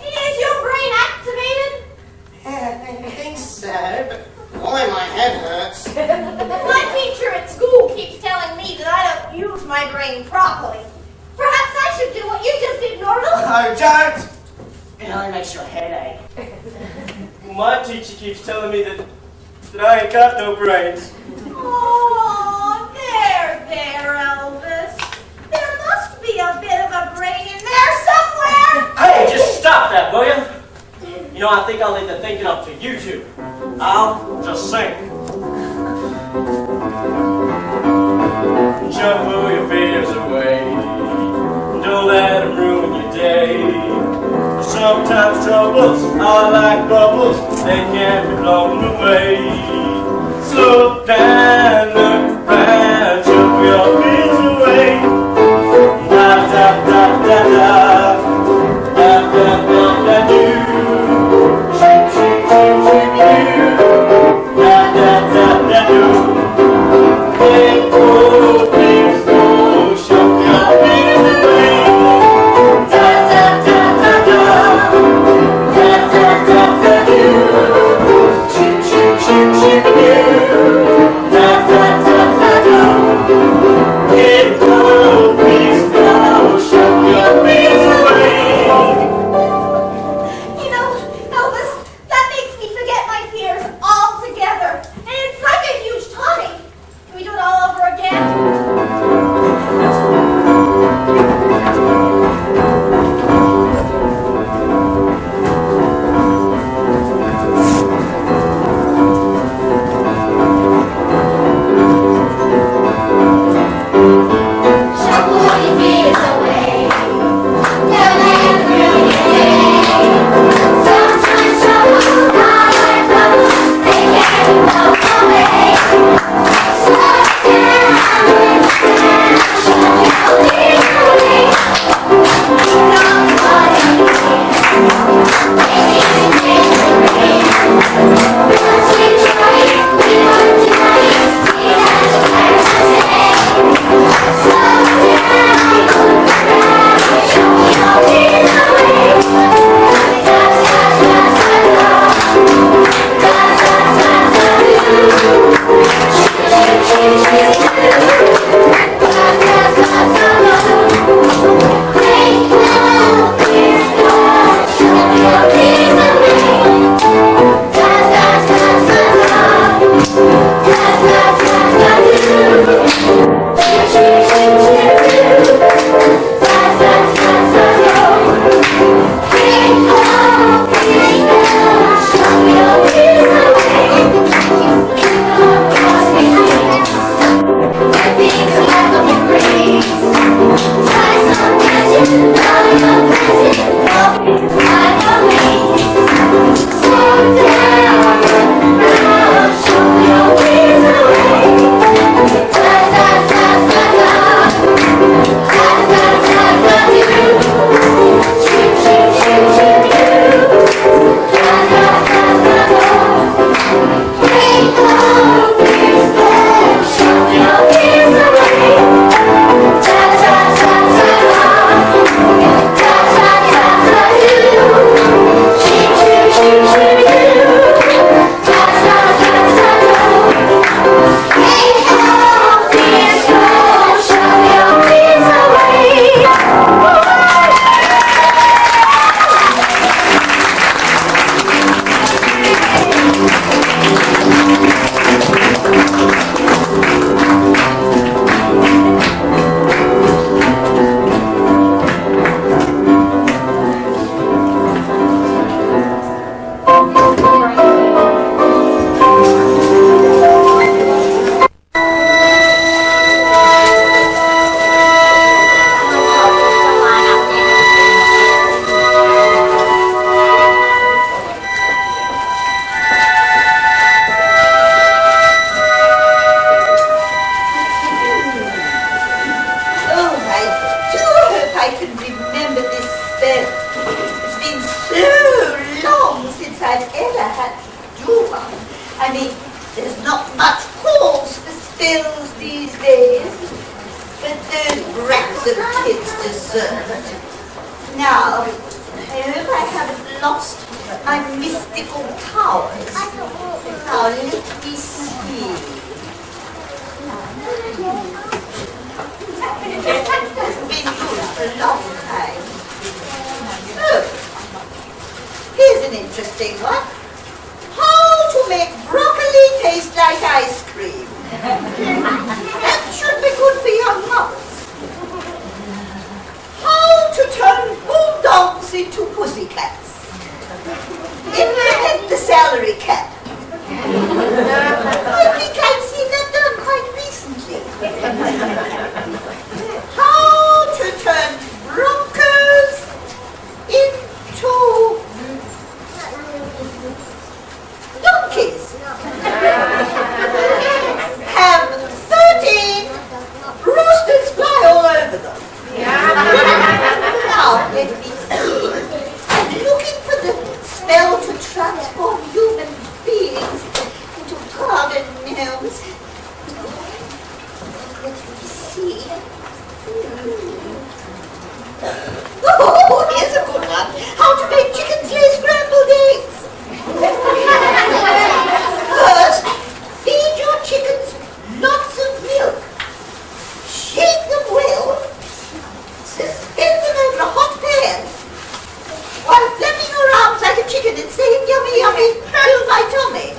Is your brain activated? I think so, but boy, my head hurts. My teacher at school keeps telling me that I don't use my brain properly. Perhaps I should do what you just did, Norville. Oh, don't! It only makes your head ache. My teacher keeps telling me that that I ain't got no brains. Oh, there, Elvis. There must be a bit of a brain in there somewhere. Hey, just stop that, will you? You know, I think I'll leave the thinking up to you two. I'll just sing. Shuffle your fears away. Don't let them ruin your day. Sometimes troubles are like bubbles. They can't be blown away. Slow down, look around, shuffle your fears away. Da da da da da. Da da da da do. Shoot, shoot, shoot, shoot, you. Da da da da do. Hey, oh, please, oh, shuffle your fears away. Da da da da da. Da da da da do. Shoot, shoot, shoot, shoot, you. Da da da da do. Hey, oh, please, oh, shuffle your fears away. You know, Elvis, that makes me forget my fears altogether. And it's like a huge tonic. Can we do it all over again? Shuffle your fears away. Don't let them ruin your day. Sometimes troubles are like bubbles. They can't be blown away. Slow down, look around, shuffle your fears away. Don't worry, maybe you can once we try it, we learn tonight. We have to practice it. Slow down, look around, shuffle your fears away. Da da da da da. Da da da da do. Shoot, shoot, shoot, shoot, do. Da da da da da. Break love, fears gone, shuffle your fears away. Da da da da da. Da da da da do. Shoot, shoot, shoot, shoot, do. Da da da da do. Break love, fears gone, shuffle your fears away. Come across me, where things are like a breeze. Try some magic, love your presence, help me find a way. Slow down, look around, shuffle your fears away. Da da da da da. Da da da da do. Shoot, shoot, shoot, shoot, do. Da da da da do. Break love, fears gone, shuffle your fears away. Da da da da da. Da da da da do. Shoot, shoot, shoot, shoot, do. Da da da da do. Break love, fears gone, shuffle your fears away. Oh, I do hope I can remember this spell. It's been so long since I've ever had to do one. I mean, there's not much cause for spells these days, but those brats of kids deserve it. Now, I hope I haven't lost my mystical powers. Now, let me see. It's been good for a long time. Oh, here's an interesting one. How to make broccoli into Pussycats. Implement the salary cap. I think I've seen that done quite recently. How to turn Broncos into donkeys. Have 13 roosters fly all over them. Now, let me see. I'm looking for the spell to transform human beings into garden gnomes. Let me see. Oh, here's a good one. How to make chickens lay scrambled eggs. First, feed your chickens lots of milk. Shake them well. Suspend them over a hot pan while flapping your arms like a chicken and saying, yummy, yummy, fill my tummy.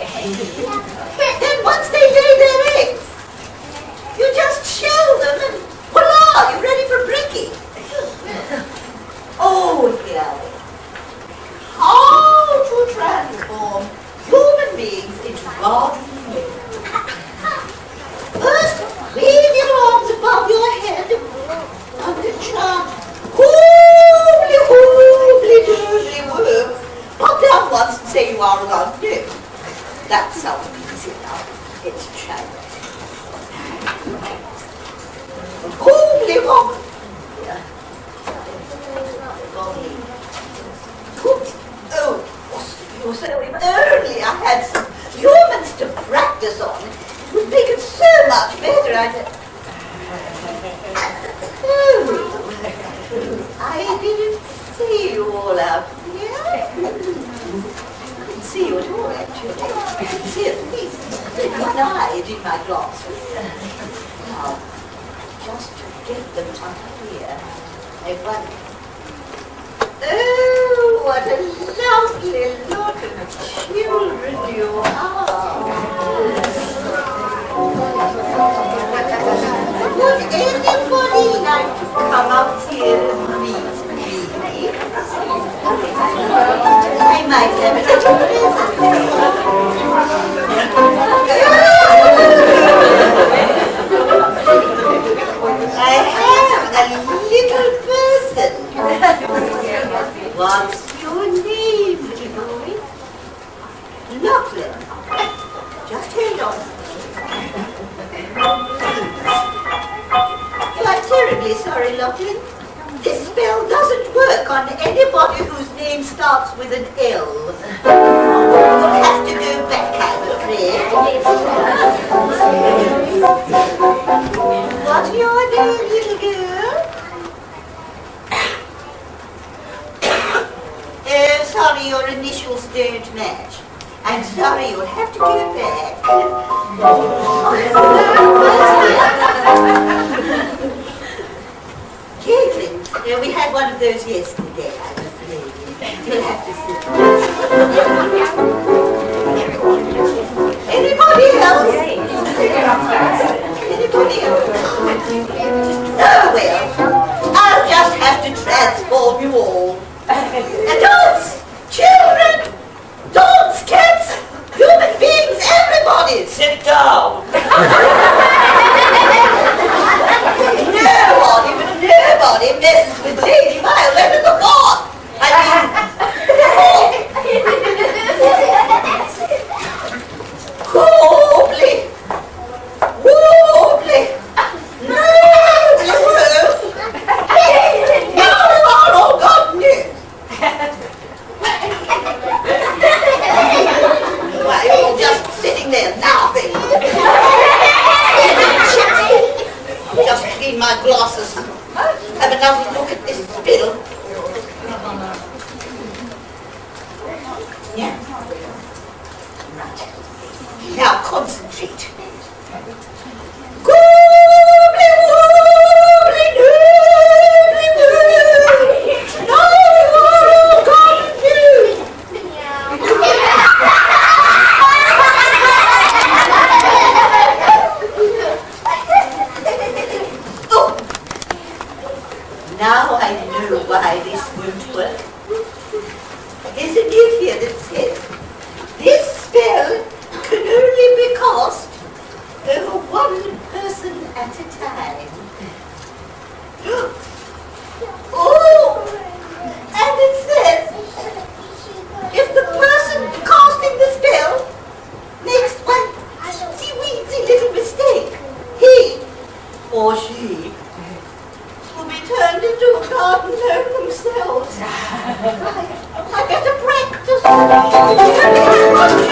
Then once they lay their eggs, you just shell them and voila, you're ready for breaking. Oh, yeah. How to transform human beings into garden gnomes. First, wave your arms above your head and chant, hoobly, hoobly, doobly, woo. Pop down once and say you are a garden gnome. That sounds easy now. Let's try that. Hoobly, wobbly. Oh, you're so early. I had some humans to practice on. It would make it so much better. I didn't see you all out here. I didn't see you at all, actually. I didn't see at least one eye in my glasses. Now, just to get them up here, I wonder. Oh, what a lovely lot of children you are. Would anybody like to come up here and meet me? I might have a little present. I have a little person. What's your name, little boy? Lachlan. Just hold on. You are terribly sorry, Lachlan. This spell doesn't work on anybody whose name starts with an L. You'll have to go back, I'm afraid. What's your name, little girl? Oh, sorry, your initials don't match. I'm sorry, you'll have to go back. Caitlin, we had one of those yesterday, I'm afraid. You'll have to sit. Anybody else? Anybody else? Oh, well, I'll just have to transform you all. Adults, children, dogs, cats, human beings, everybody, sit down. Nobody messes with Lady Violet in the Fourth. Wobbly, wobbly, no, now you are all got news. Why, you're all just sitting there laughing. Just clean my glasses. Have another look at this spill. Yeah. Right. Now concentrate. Goobly woobly doobly doo. No, Now I know why this won't work. there's a note here that says, this spell can only be cast over one person at a time. Oh! And it says, if the person casting the spell makes one teensy-weensy little mistake, he or she will be turned into a garden gnome themselves. I get to practice. You only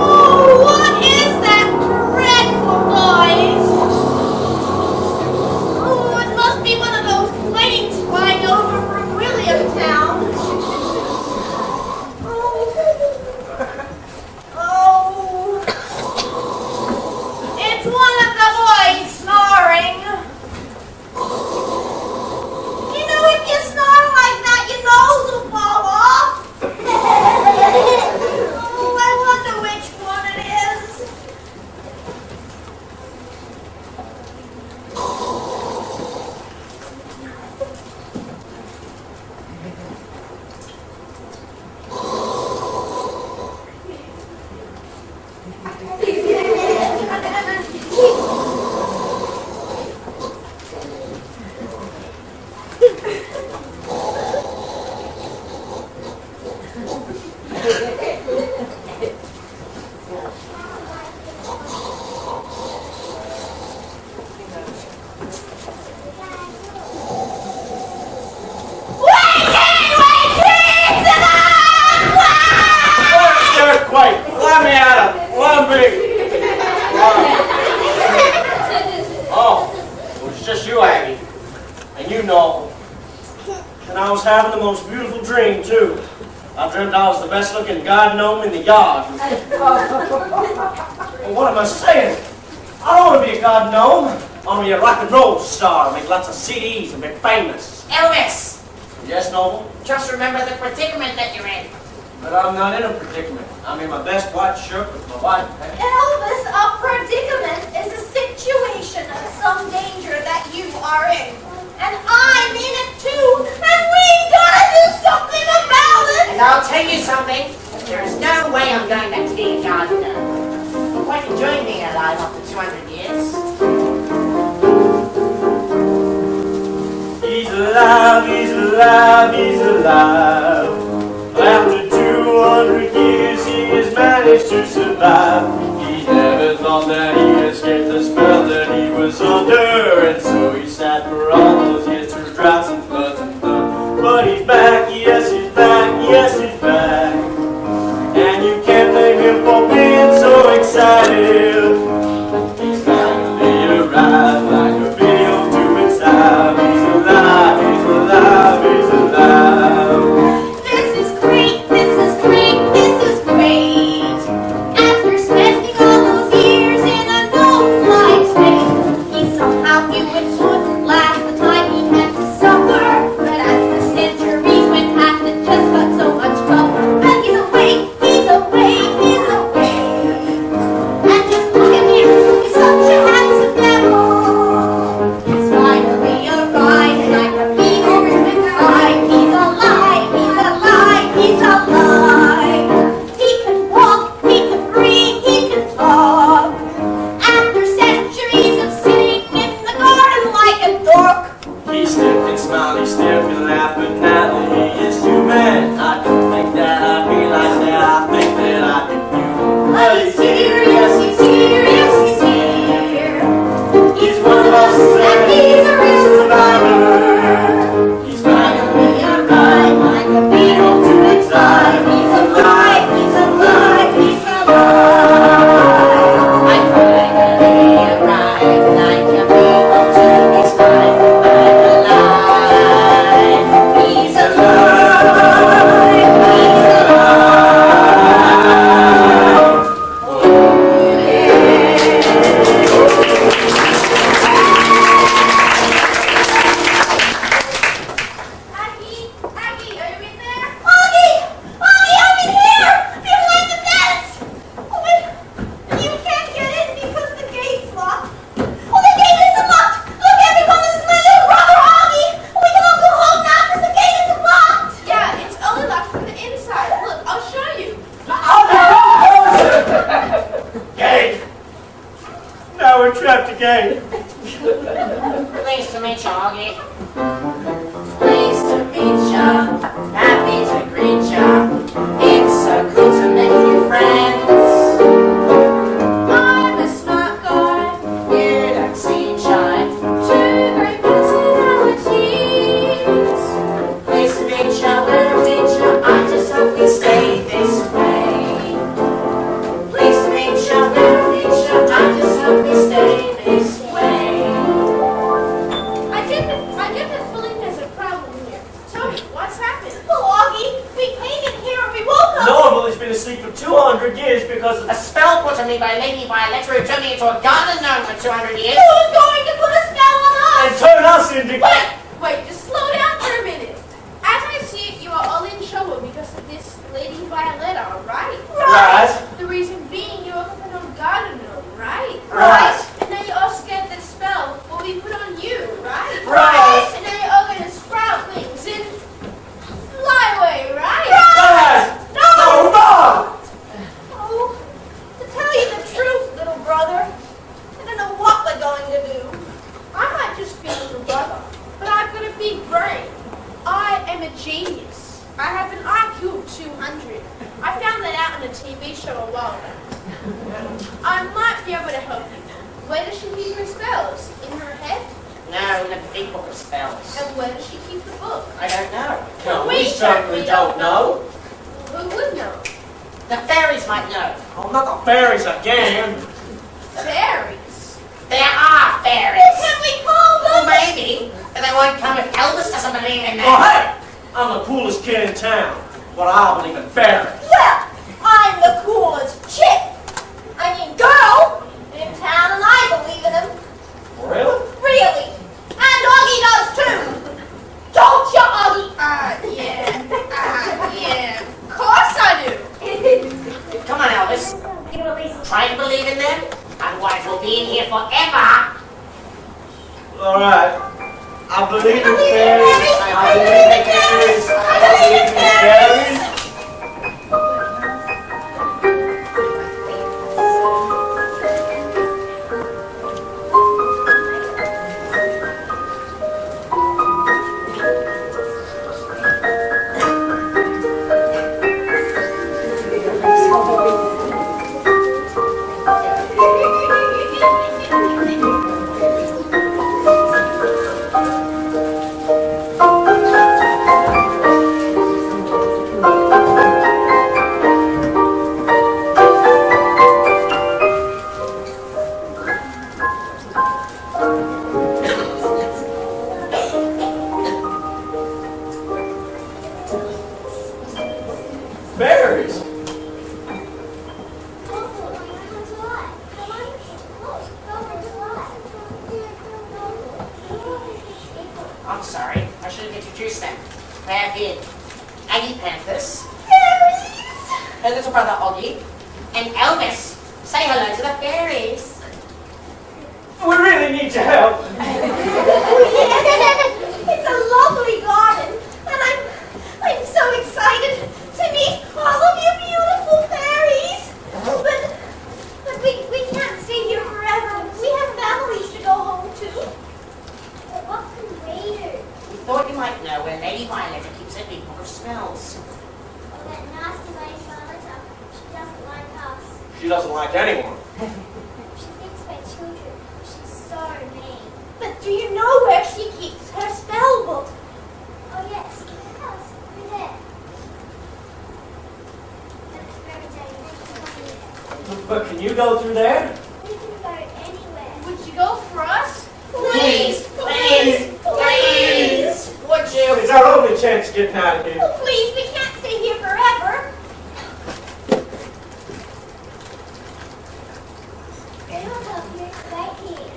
Oh, what is that dreadful noise? Oh, it must be one of those planes flying over from Williamstown. Oh, it's one of the boys snoring. You know, if you snore like that, your nose will fall off. Oh, I wonder which one it is. Earthquake! Let me out of one big. Oh, it was just you, Aggie. And you know. And I was having the most beautiful dream, too. I dreamt I was the best looking god gnome in the yard. Well, what am I saying? I don't want to be a god gnome. I want to be a rock and roll star, make lots of CDs and be famous. Elvis, Yes, Noble? just remember the predicament that you're in. But I'm not in a predicament. I'm in my best white shirt with my white pants. Elvis, a predicament is a situation of some danger that you are in. And I'm in it too. And we gotta do something about it. And I'll tell you something. There is no way I'm going back to being a gardener. I'm quite enjoying being alive after 200 years. He's alive, he's alive, he's alive. After 200 years he has managed to survive. He never thought that he'd escape the spell that he was under, and so he sat for all those years through droughts and floods and thunder. But he's back, yes he's back, yes he's back. And you can't blame him for being so excited. He's finally arrived like a video to its time. He's alive, he's alive, he's alive. This is great, this is great, this is great. After spending all those years in a gnome-like state, he somehow knew it wouldn't last the time he had to suffer. But as the centuries went past, it just got so much tougher. And he's awake, he's awake, he's awake. And just look at him, he's such a handsome devil. He's finally arrived, like a bee over his side. He's alive, he's alive, he's alive. He can walk, he can breathe, he can talk. After centuries of sitting in the garden like a dork. He still can smile, he still can laugh, but now that he is human, I don't think that I realize that I think that I can do. But he's here, yes, he's here, yes, he's here. He's one of us, And he's a real survivor. He's finally Arrived like a beetle to its hive. He's alive, he's alive, he's alive. I finally arrived like a beetle to its hive. I'm alive, he's alive. gate. Pleased to meet you, Augie. Pleased to meet ya. Happy to greet ya. It's so cool to make new friends. I'm a smart guy. You don't seem shy. Two great personalities. Pleased to meet ya. We'll meet ya. I just hope we stay this way. Pleased to meet ya. We'll meet ya. I just hope we stay this way. I get the feeling there's a problem here. Tell me, what's happened? Well, Augie, we came in here and we woke up. Normal has been asleep for 200 years because of A spell put on me by Lady Violet who turned me into a garden gnome for 200 years. Who's going to put a spell on and us? turn us into... Wait, just slow down for a minute. As I see it, you are all in trouble because of this Lady Violetta, right? Right. The reason being you woke up an old garden gnome, right? Right. And now you're all scared that spell will be put on you, right? Right. And now you're all going to sprout wings and fly away, right? Right. No, Mom! Oh, to tell you the truth, little brother, I don't know what we're going to do. I might just be a little brother, but I've got a big brain. I am a genius. I have an IQ of 200. I found that out on a TV show a while back. I might be able to help you. Where does she keep her spells? In her head? No, in a big book of spells. And where does she keep the book? I don't know. No, we certainly don't know. Who would know? The fairies might know. Oh, not the fairies again. Fairies. There are fairies. Can we call Well, them? maybe. But they won't come if Elvis doesn't believe in them. Oh, hey! I'm the coolest kid in town, but I believe in fairies. Well, I'm the coolest chick. I mean girl in town and I believe in them. Really? Really. And Augie does too. Don't you, Augie? Yeah. Of course I do. Come on, Elvis. Try to believe in them. Otherwise, we'll be in here forever. All right. I believe in fairies. I believe in fairies. I believe in fairies. Fairies? I'm sorry. I should have introduced them. They're here. Aggie Panthers. Her little brother Augie. And Elvis. Say hello to the fairies. We really need your help. It's a lovely garden, and I'm so excited to meet all of you beautiful fairies. But we can't stay here forever. We have families to go home to. But what can we do? We thought you might know where Lady Violet keeps her big book of spells. Oh, that nasty lady Charlotte, she doesn't like us. She doesn't like anyone. She thinks we're children. She's so mean. But do you know where she keeps her spell book? Oh yes, yes, we're there. That's very dangerous. But can you go through there? We can go anywhere. Would you go for us? Please, please, please. Would you? It's our only chance of getting out of here. Oh, please, we can't stay here forever. We'll help you right here.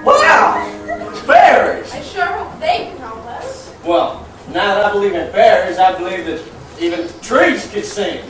Wow! Fairies! I sure hope they can help us. Well, now that I believe in fairies, I believe that even trees could sing.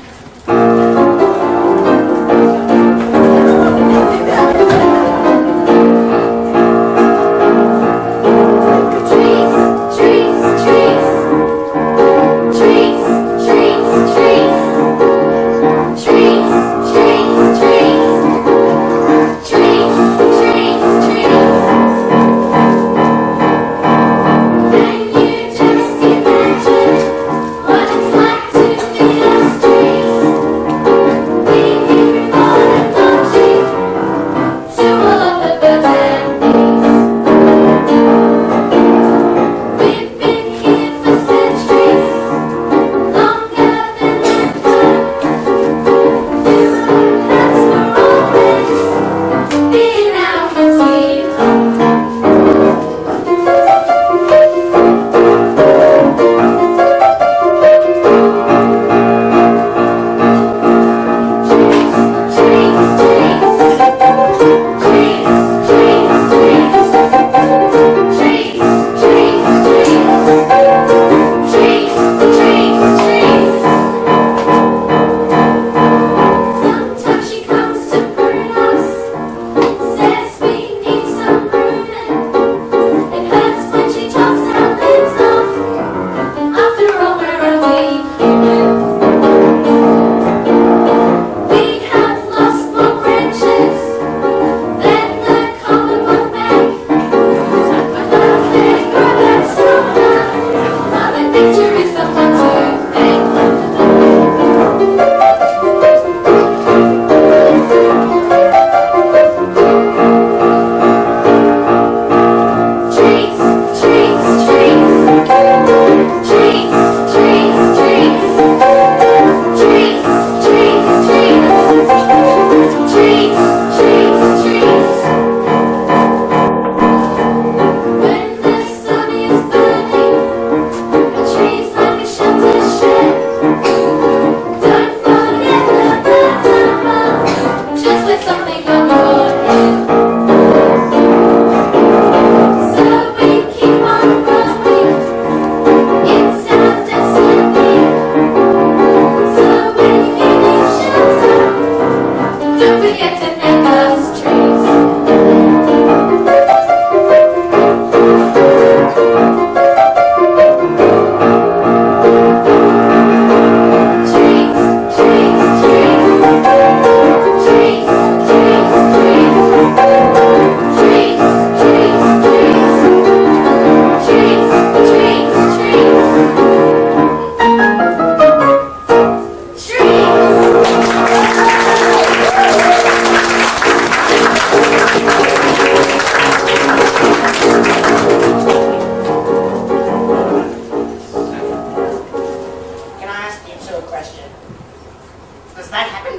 Don't forget to thank us, trees.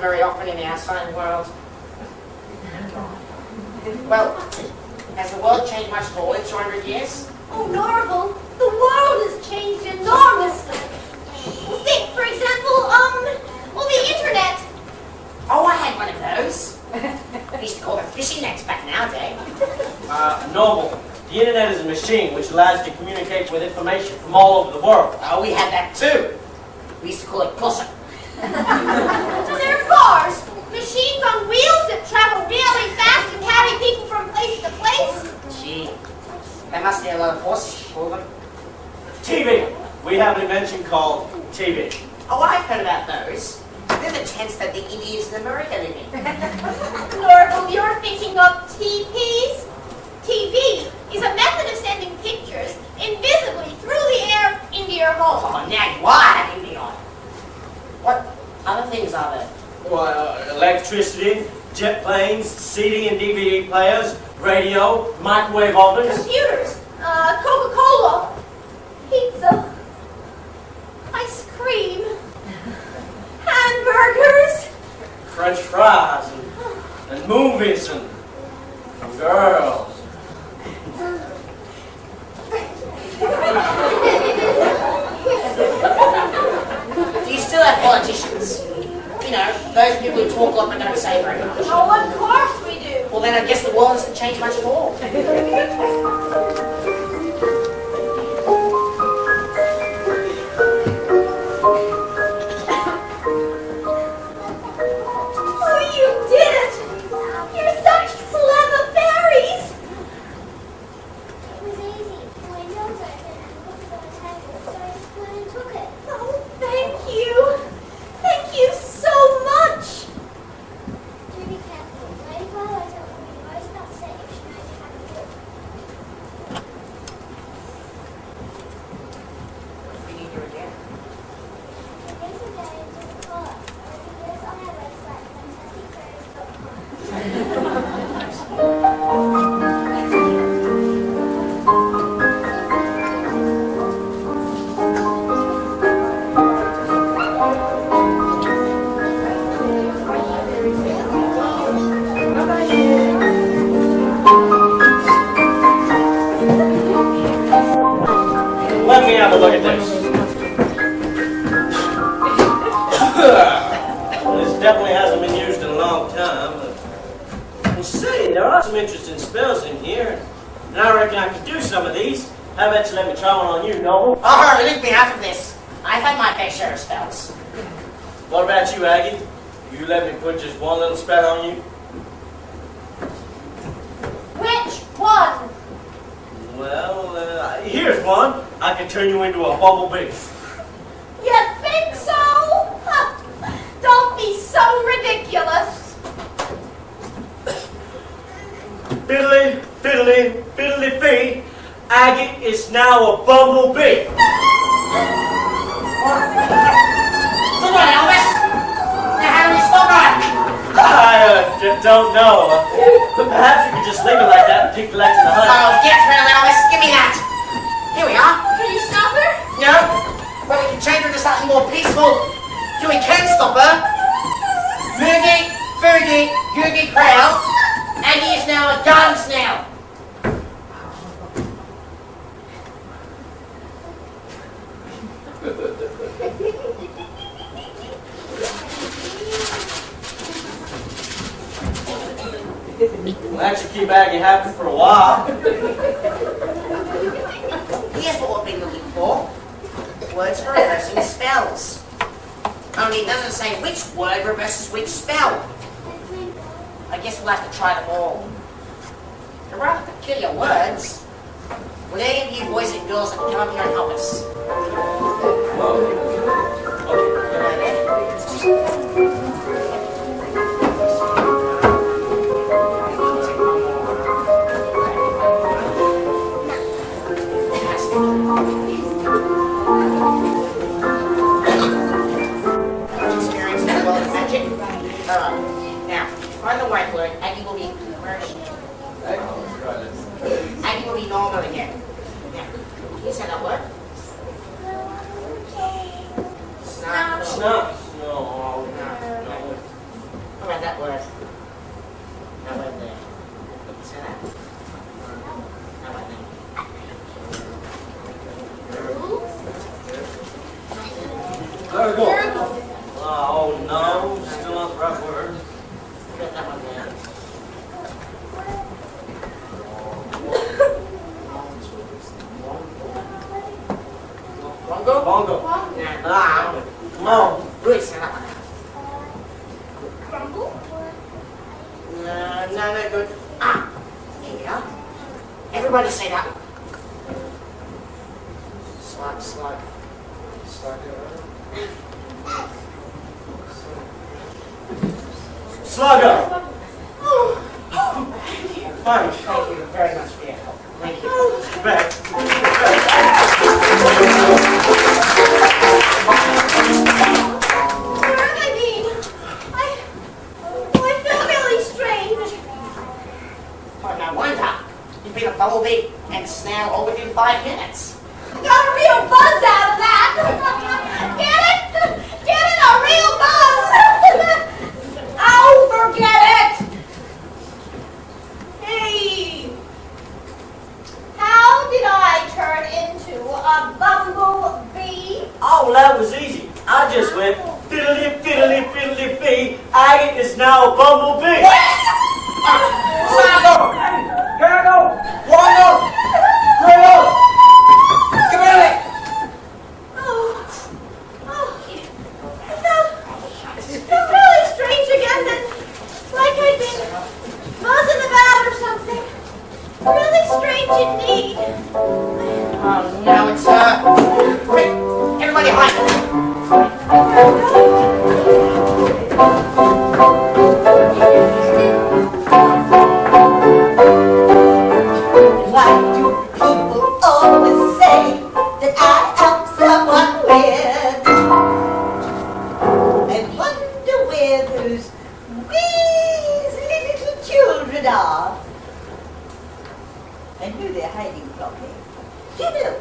Very often in the outside world. Well, has the world changed much at all in 200 years? Oh, Norval, the world has changed enormously. Well, think, for example, the internet. Oh, I had one of those. We used to call them fishing nets back nowadays. Noble, the internet is a machine which allows you to communicate with information from all over the world. Oh, we had that too. We used to call it Pussy. So there are cars, machines on wheels that travel really fast and carry people from place to place. Gee, they must need a lot of horses to pull them. TV. We have an invention called TV. Oh, I've heard about those. They're the tents that the Indians in America live in. Norval, you're thinking of TPs. TV is a method of sending pictures invisibly through the air into your home. Oh, now you are having me on. What other things are there? Well, electricity, jet planes, CD and DVD players, radio, microwave ovens. Computers, Coca-Cola, pizza, ice cream, hamburgers. French fries and movies and girls. Do you still have politicians? You know, those people who talk a lot but don't say very much. Oh, of course we do. Well, then I guess the world hasn't changed much at all. Oh, you did it! You're such clever fairies! It was easy. My nose open and the book was on the table, so I just went and took it. Oh, thank you! Thank you so much! Do be careful. Lady Violet will be most upset if she knows you have a book. What's we need to do again? The things are going just call us. Or videos on our website, fantasticfairies.com. Let me have a look at this. This definitely hasn't been used in a long time. Well, say, there are some interesting spells in here, and I reckon I could do some of these. How about you let me try one on you, Noble? Oh, leave me out of this. I've had my fair share of spells. What about you, Aggie? You let me put just one little spell on you? Which one? Well, here's one. I can turn you into a bumblebee. You think so? Don't be so ridiculous. Fiddly, fiddly, fiddly fee. Aggie is now a bumblebee. Come on, Elvis. Now how do we stop her? I don't know. Perhaps you could just leave it like that and take the legs in the hunt. Oh, get real, Elvis. Give me that. Here we are. Can you stop her? No. But we can change her to something more peaceful. So we can stop her. Moogie, Foogie, Googie Crowd. Aggie is now a garden snail. Well, that should keep Aggie happy for a while. Here's what we've been looking for. Words for reversing spells. Only it doesn't say which word reverses which spell. Let's make I guess we'll have to try them all. They're rather peculiar words. Would any of you boys and girls come up here and help us? Experience as well as magic. Now, find the white word. Aggie will be Aggie will be normal again. Now, can you say that word? Snuff. Snuff. No. How about that word? That word there. Say that. How about that? There we go. Oh no, still not the right word. Get that one there. Bongo? Bongo. Yeah. Come on. Really say that one out. Crumble? No, good. Here we go. Everybody say that one. Slug. Slugger. Thanks. Thank you very much for your help. Thank you. Back. Where have I been? I feel really strange. Oh, no wonder. You've been a bumblebee and snail all within 5 minutes. I got a real buzz out of that. Get it? Get it? A real buzz. Oh, forget it. Hey, how did I turn into a bumblebee? Oh, that was easy. I just went fiddly, fiddly, fiddly, fee. Agate is now a bumblebee. Slugger! Cargo! Wando! Grego! Come here! It felt really strange again, that like I'd been buzzing about or something. Really strange indeed. Oh, now it's, quick, everybody hide. Why do people always say that I am someone weird? I wonder where those wheezy little children are. I know they're hiding from me. You know,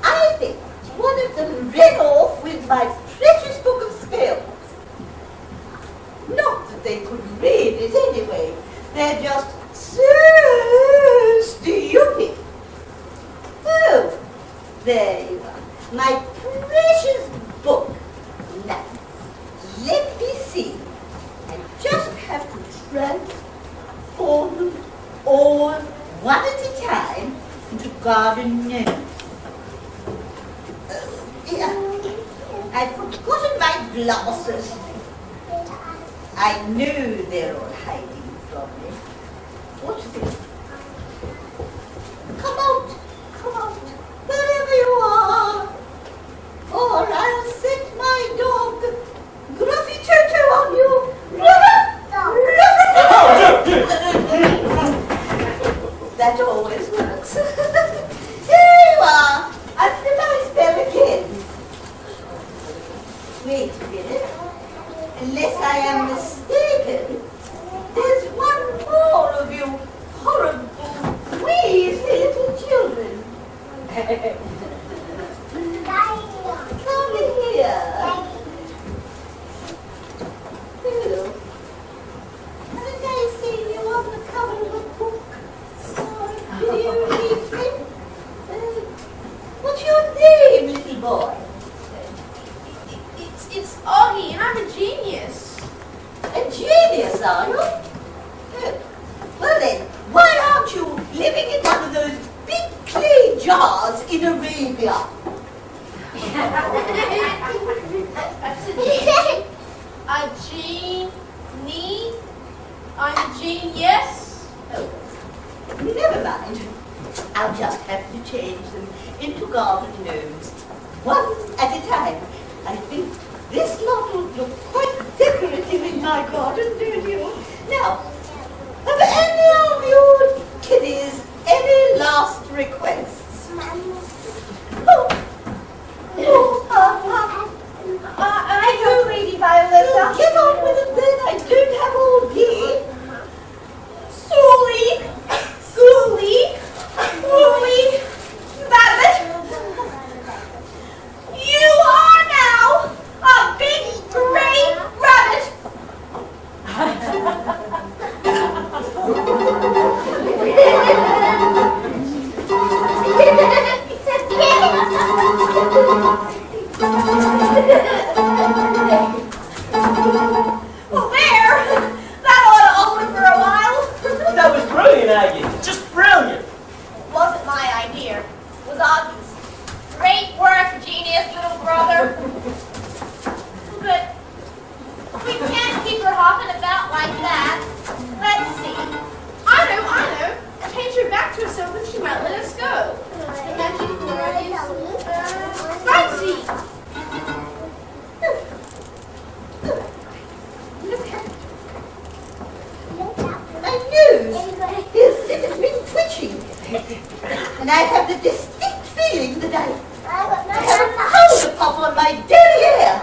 I think one of them ran off with my precious book of spells. Not that they could read it anyway. They're just so stupid. Oh, there you are. My precious book. Now, let me see. I just have to transform them all one at a time into garden gnomes. Yeah. I'd forgotten my glasses. I knew they're all hiding from me. What's this? Come out, wherever you are, or I'll set my dog, Gruffy Toto, on you. That always works. Here you are, under my spell again. Wait a minute. Unless I am mistaken, there's one more of you horrible, wheezy little children. Come here. Hello. Haven't I seen you on the cover of a book? Video evening? What's your name, little boy? It's Augie, and I'm a genius. A genius, are you? Well then, why aren't you living in one of those big clay jars in Arabia? A genie? I'm Jean, yes? Never mind. I'll just have to change them into garden gnomes, one at a time. I think this lot will look quite decorative in my garden, don't you? Now, have any of you kiddies any last requests? I do, Lady Violetta. Get on with it then, I don't have all day. Sully, Sully, Woolly, Rabbit. You are now a big gray rabbit. Well, there. That ought to hold it for a while. That was brilliant, Aggie. Just brilliant. Wasn't my idea. It was Augie's. Great work, genius little brother. But we can't keep her hopping about like that. Let's see. I know. Change her back to herself and she might let us go. The magic word is fancy. My nose feels as if it's been twitching. And I have the distinct feeling that I have a powder puff on my derriere.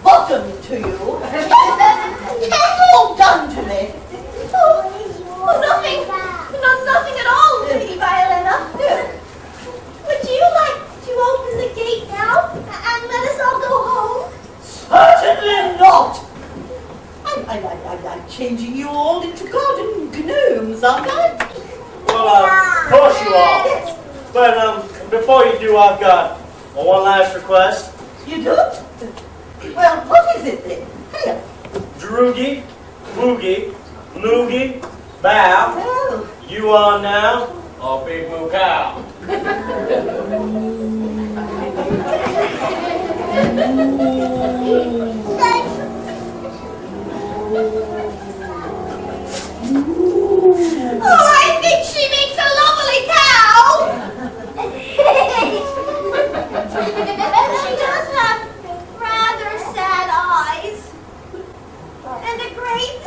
Bottom to you. All done to me. Nothing at all, Lady Violetta. Would you like to open the gate now and let us all go home? Certainly not. I'm changing you all into garden gnomes, aren't I? Well, of course you are. Yes. But before you do, I've got one last request. You do? Well, what is it then? Hurry up. Droogie, Woogie, Noogie, Bow. Oh. You are now a big moo cow. Oh, I think she makes a lovely cow. She does have rather sad eyes. And a great,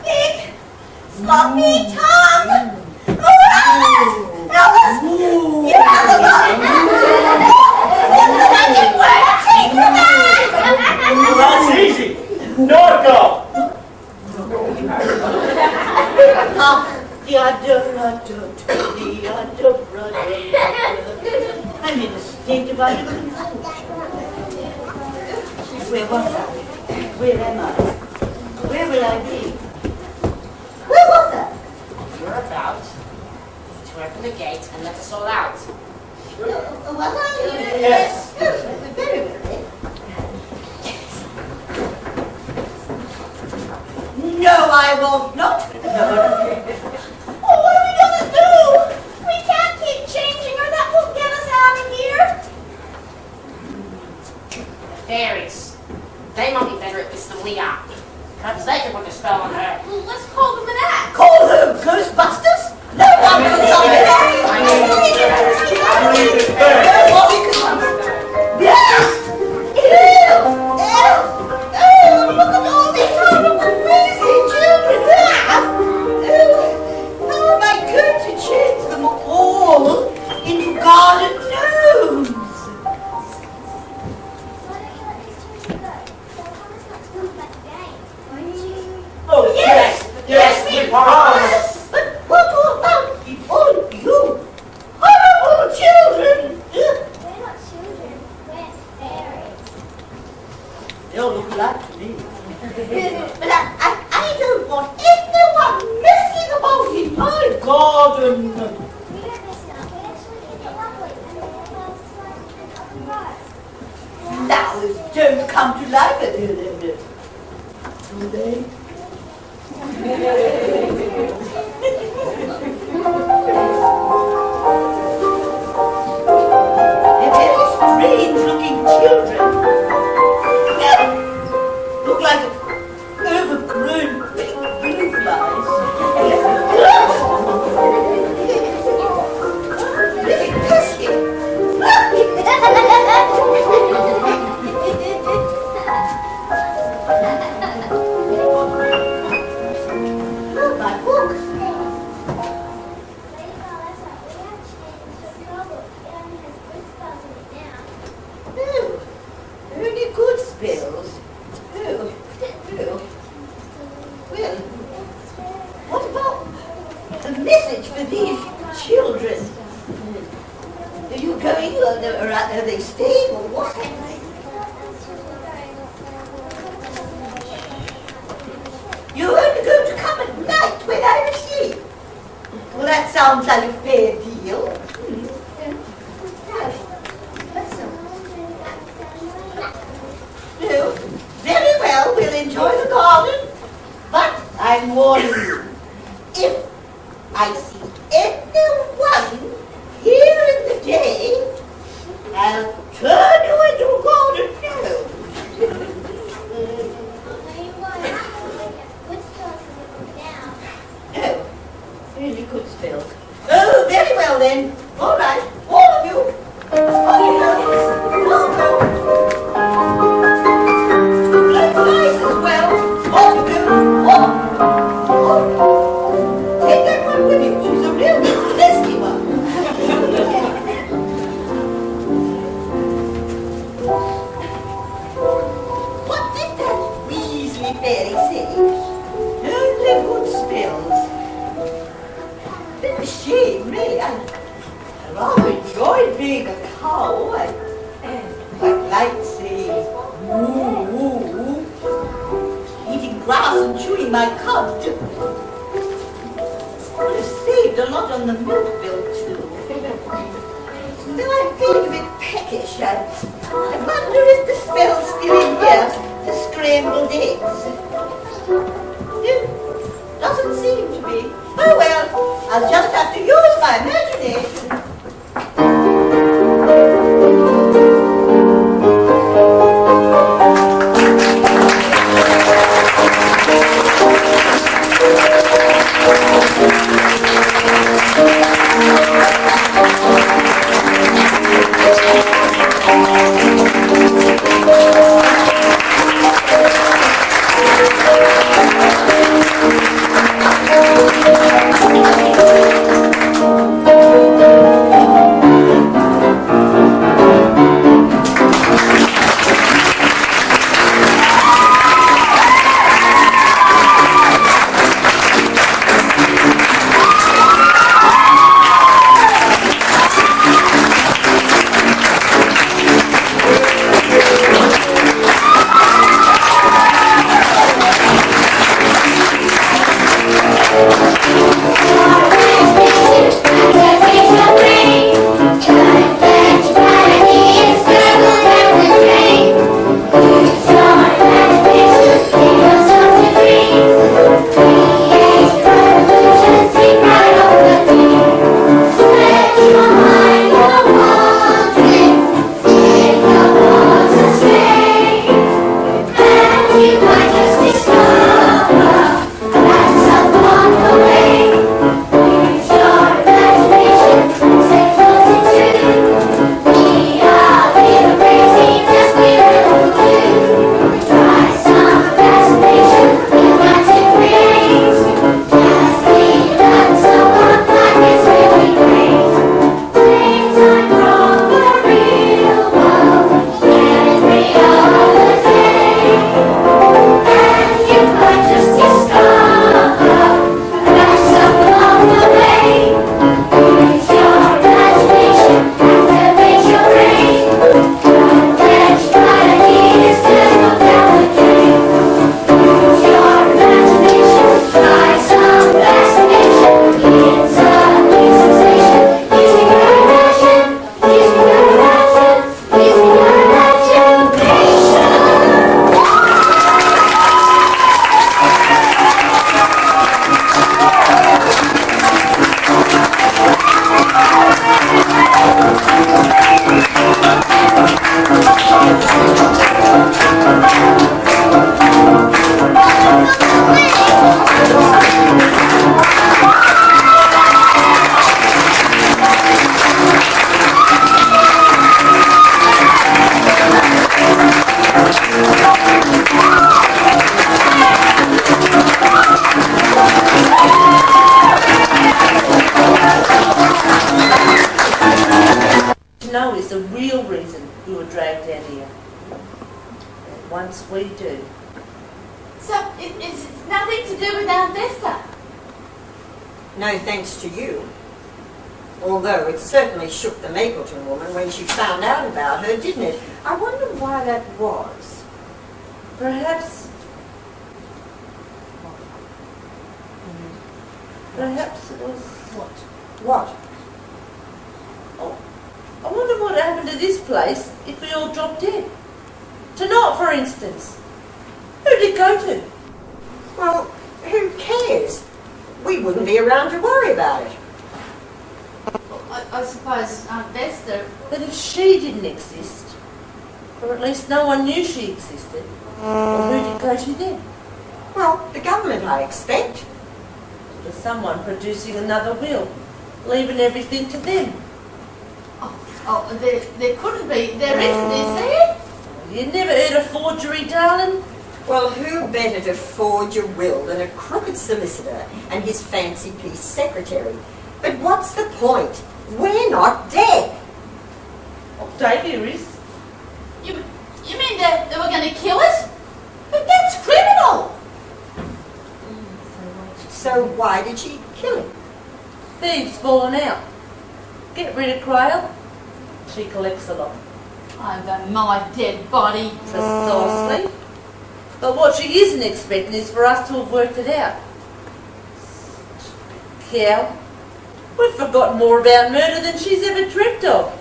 big, sloppy tongue. Oh, Alice! You have the What's the magic word? Take her back! Well, that's easy. Norco. I'm in a state of utter confusion. Where was I? Where am I? Where will I be? Where was I? You're about to open the gate and let us all out. Was I? Yes. Very well then. No, I won't not. Oh, what are we gonna do? We can't keep changing her. That will get us out of here. Fairies. They might be better at this than we are. Perhaps they can put a spell on her. Well, let's call them an act. Call who? Ghostbusters? No one can stop it. Nobody can. Yeah! Look at all these horrible, crazy children. How am I going to change them all into garden gnomes? Oh, yes. Yes, we promise. But what about all you horrible children? We're not children, we're fairies. They all look alike to me. But I don't want anyone messing about in my garden. We don't listen up, we actually think they're lovely and they're about to like up and rise. Now, don't come to life at you then. Do they? They're very strange looking children. Look like overgrown sounds like a fair deal. No, very well, we'll enjoy the garden, but I'm warning you, if I see anyone here in the day, I'll turn you into a garden gnome. Oh, really good spell. Oh, very well then. All right, all of you. All go. That's nice as well. All of you. All. Take that one with you. She's a real risky one. What did that Weasley fairy say? Only good spells. Bit of a shame, really. I rather enjoyed being a cow. I quite liked saying moo, moo, moo, eating grass and chewing my cud. Would have saved a lot on the milk bill too. Though I'm feeling a bit peckish, I wonder if the spell's still in here for scrambled eggs. Doesn't seem to be. Oh well, I'll just have to use my imagination. Once we do. So it's nothing to do with Aunt Esther? No thanks to you. Although it certainly shook the Mapleton woman when she found out about her, didn't it? I wonder why that was. Perhaps it was What? What? I wonder what happened to this place if we all dropped dead. Tonight, for instance. Who did it go to? Well, who cares? We wouldn't be around to worry about it. I suppose Aunt Vesta. But if she didn't exist, or at least no one knew she existed, well, who did it go to then? Well, the government, I expect. There's someone producing another will, leaving everything to them. There couldn't be. There isn't, is there? You never heard of forgery, darling? Well, who better to forge a will than a crooked solicitor and his fancy piece secretary? But what's the point? We're not dead. Octavia is. You mean they were going to kill us? But that's criminal. So why did she kill him? Thieves fallen out. Get rid of Crail. She collects a lot. Over my dead body. Precisely. But what she isn't expecting is for us to have worked it out. Cow. We've forgotten more about murder than she's ever dreamt of.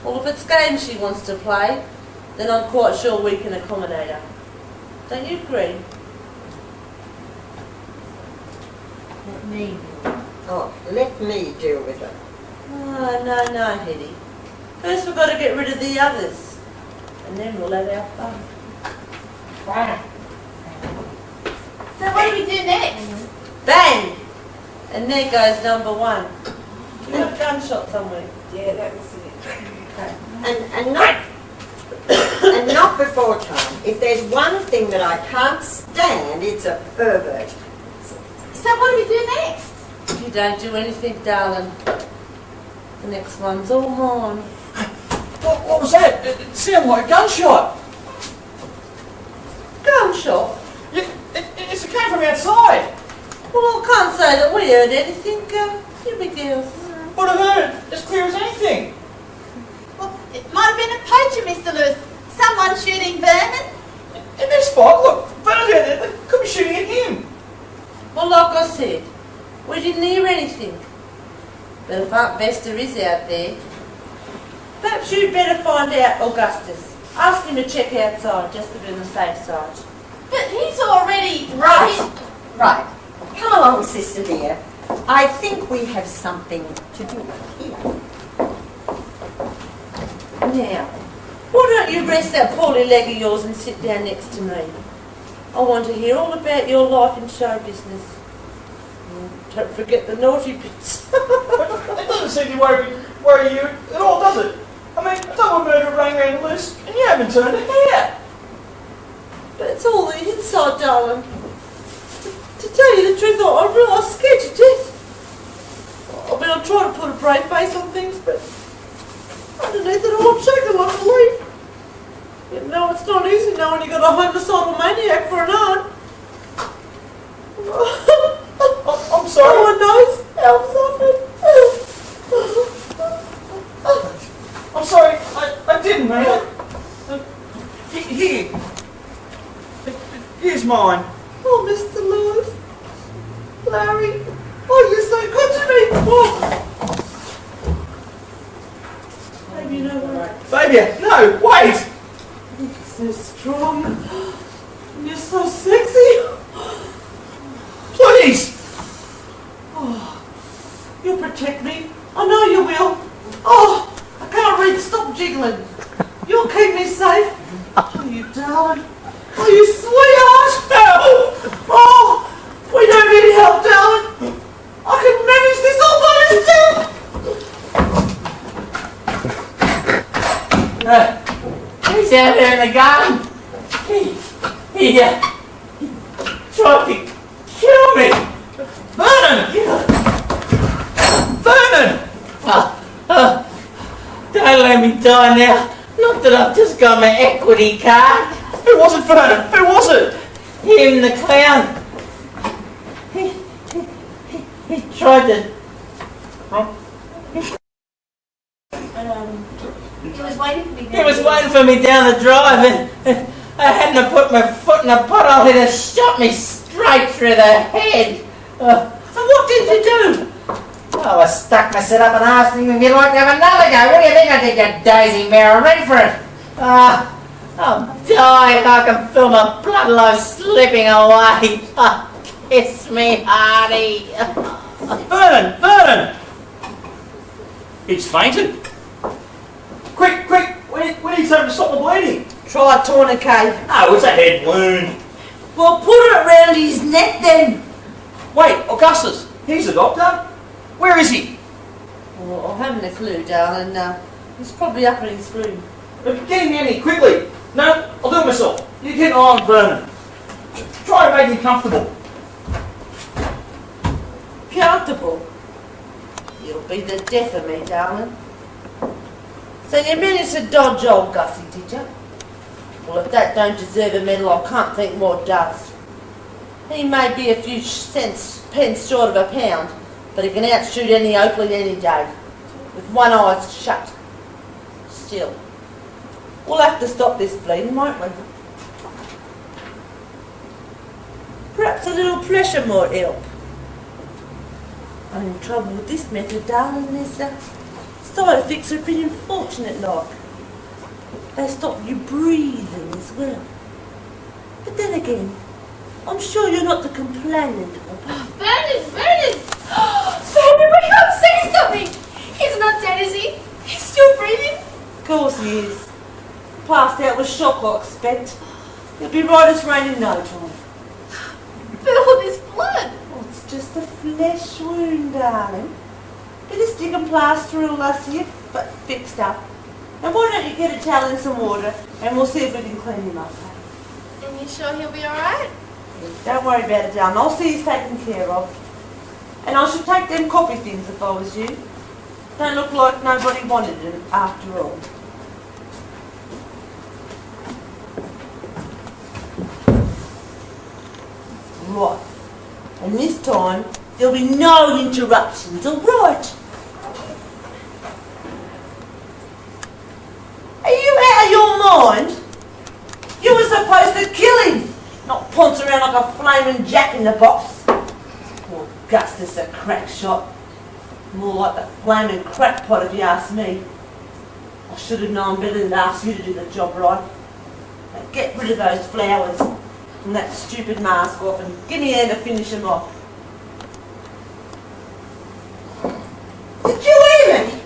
Well, if it's games she wants to play, then I'm quite sure we can accommodate her. Don't you agree? Let me. Oh, let me deal with her. Oh, no, Hetty. First we've got to get rid of the others. And then we'll have our fun. So what do we do next? Bang! And there goes number one. You got a gunshot somewhere. Yeah, that was it. Okay. And not before time. If there's one thing that I can't stand, it's a pervert. So what do we do next? If you don't do anything, darling, the next one's all mine. What was that? It sounded like a gunshot. Gunshot? Yeah, it came from outside. Well, I can't say that we heard anything. You big girls. Would have heard as clear as anything. Well, it might have been a poacher, Mr. Lewis. Someone shooting Vernon. In this spot, look, Vernon's out there. They could be shooting at him. Well, like I said, we didn't hear anything. But if Aunt Vesta is out there, perhaps you'd better find out Augustus. Ask him to check outside, just to be on the safe side. But he's already... Right. Come along, sister dear. I think we have something to do here. Now, why don't you rest that poorly leg of yours and sit down next to me? I want to hear all about your life in show business. Don't forget the naughty bits. It doesn't seem to worry you at all, does it? I mean, a double murder rang around loose, and you haven't turned a hair. But it's all the inside, darling. To tell you the truth, I'm really scared to death. I mean, I'm trying to put a brave face on things, but underneath it all, I'm shaking like a leaf. You know, it's not easy knowing you got a homicidal maniac for an aunt. I'm sorry. No one knows how I've suffered. I'm sorry, I didn't mean it. Here. Here's mine. Oh, Mr. Lewis. Larry. Oh, you're so good to me. Oh. Maybe you know what? Baby, no, wait. You're so strong. And you're so sexy. Please. Oh, you'll protect me. I know you will. Oh, I can't read. Stop jiggling. You'll keep me safe. Oh, you darling. Oh, you sweetheart. Help. Oh, we don't need help, darling. I can manage this all by myself. He's out there in the garden. He tried to kill me. Vernon! Vernon! Don't let me die now. Not that I've just got my equity card. Who was it, Vernon? Who was it? Him, the clown. He tried to... He was waiting for me. He was waiting for me down the drive and I hadn't put my foot in a puddle. He'd have shot me straight through the head. So what did you do? Oh, I stuck my sit up and asked him if he'd like to have another go. What do you think I did, you daisy mare? I'm ready for it. I'm dying. I can feel my blood flow slipping away. Kiss me, hearty. Vernon! He's fainted. Quick! We need something to stop the bleeding. Try a tourniquet. Oh, it's a head wound. Well, put it around his neck then. Wait, Augustus, he's a doctor. Where is he? Well, I haven't a clue, darling. He's probably up in his room. Get him in here, quickly. No, I'll do it myself. You keep an eye on Vernon. Try and make him comfortable. Comfortable? You'll be the death of me, darling. So you managed to dodge old Gussie, did you? Well, if that don't deserve a medal, I can't think what does. He may be a few pence short of a pound, but he can outshoot any Oakley any day, with one eye shut. Still, we'll have to stop this bleeding, won't we? Perhaps a little pressure might help. Only trouble with this method, darling, is side effects are pretty unfortunate like. They stop you breathing as well. But then again, I'm sure you're not the complainant. Vernon! Vernon, wake up! Say something! He's not dead, is he? He's still breathing? Of course he is. Passed out with shock, I expect. He'll be right as rain in no time. But all this blood! Oh, it's just a flesh wound, darling. Bit of stick and plaster will last you, but fixed up. Now why don't you get a towel and some water, and we'll see if we can clean him up. And you sure he'll be alright? Don't worry about it, darling. I'll see he's taken care of. And I should take them coffee things if I was you. Don't look like nobody wanted them after all. Right. And this time, there'll be no interruptions, alright? Are you out of your mind? You were supposed to kill him, not ponce around like a flaming jack in the box. Poor Augustus, a crack shot. More like the flaming crackpot if you ask me. I should have known better than to ask you to do the job right. Now get rid of those flowers and that stupid mask off and give me a hand to finish them off. Did you hear me?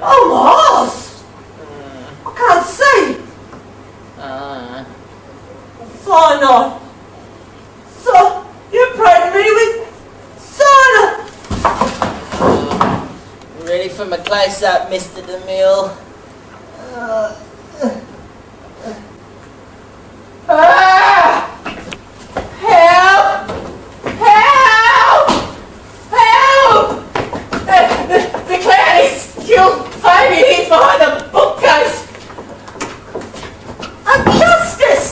Oh, my horse! I can't see! Cyanide! So, you sprayed me with cyanide! Ready for my close-up, Mr. DeMille? Help! Help! Help! The clown is killed Fabian. He's behind the bookcase. Augustus!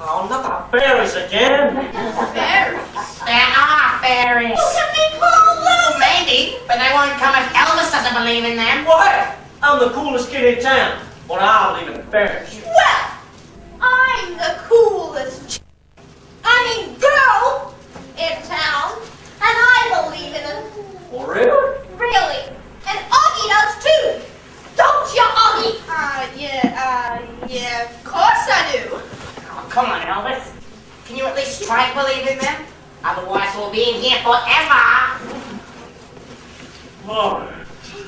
Oh, not the fairies again. Fairies. There are fairies. Oh, can we call them? Maybe, but they won't come if Elvis doesn't believe in them. What? I'm the coolest kid in town. But I believe in fairies. Well, I'm the coolest girl in town, and I believe in them. Oh, really? Really. And Augie does too. Don't you, Augie? Yeah, of course I do. Oh, come on, Elvis. Can you at least try to believe in them? Otherwise, we'll be in here forever. Oh,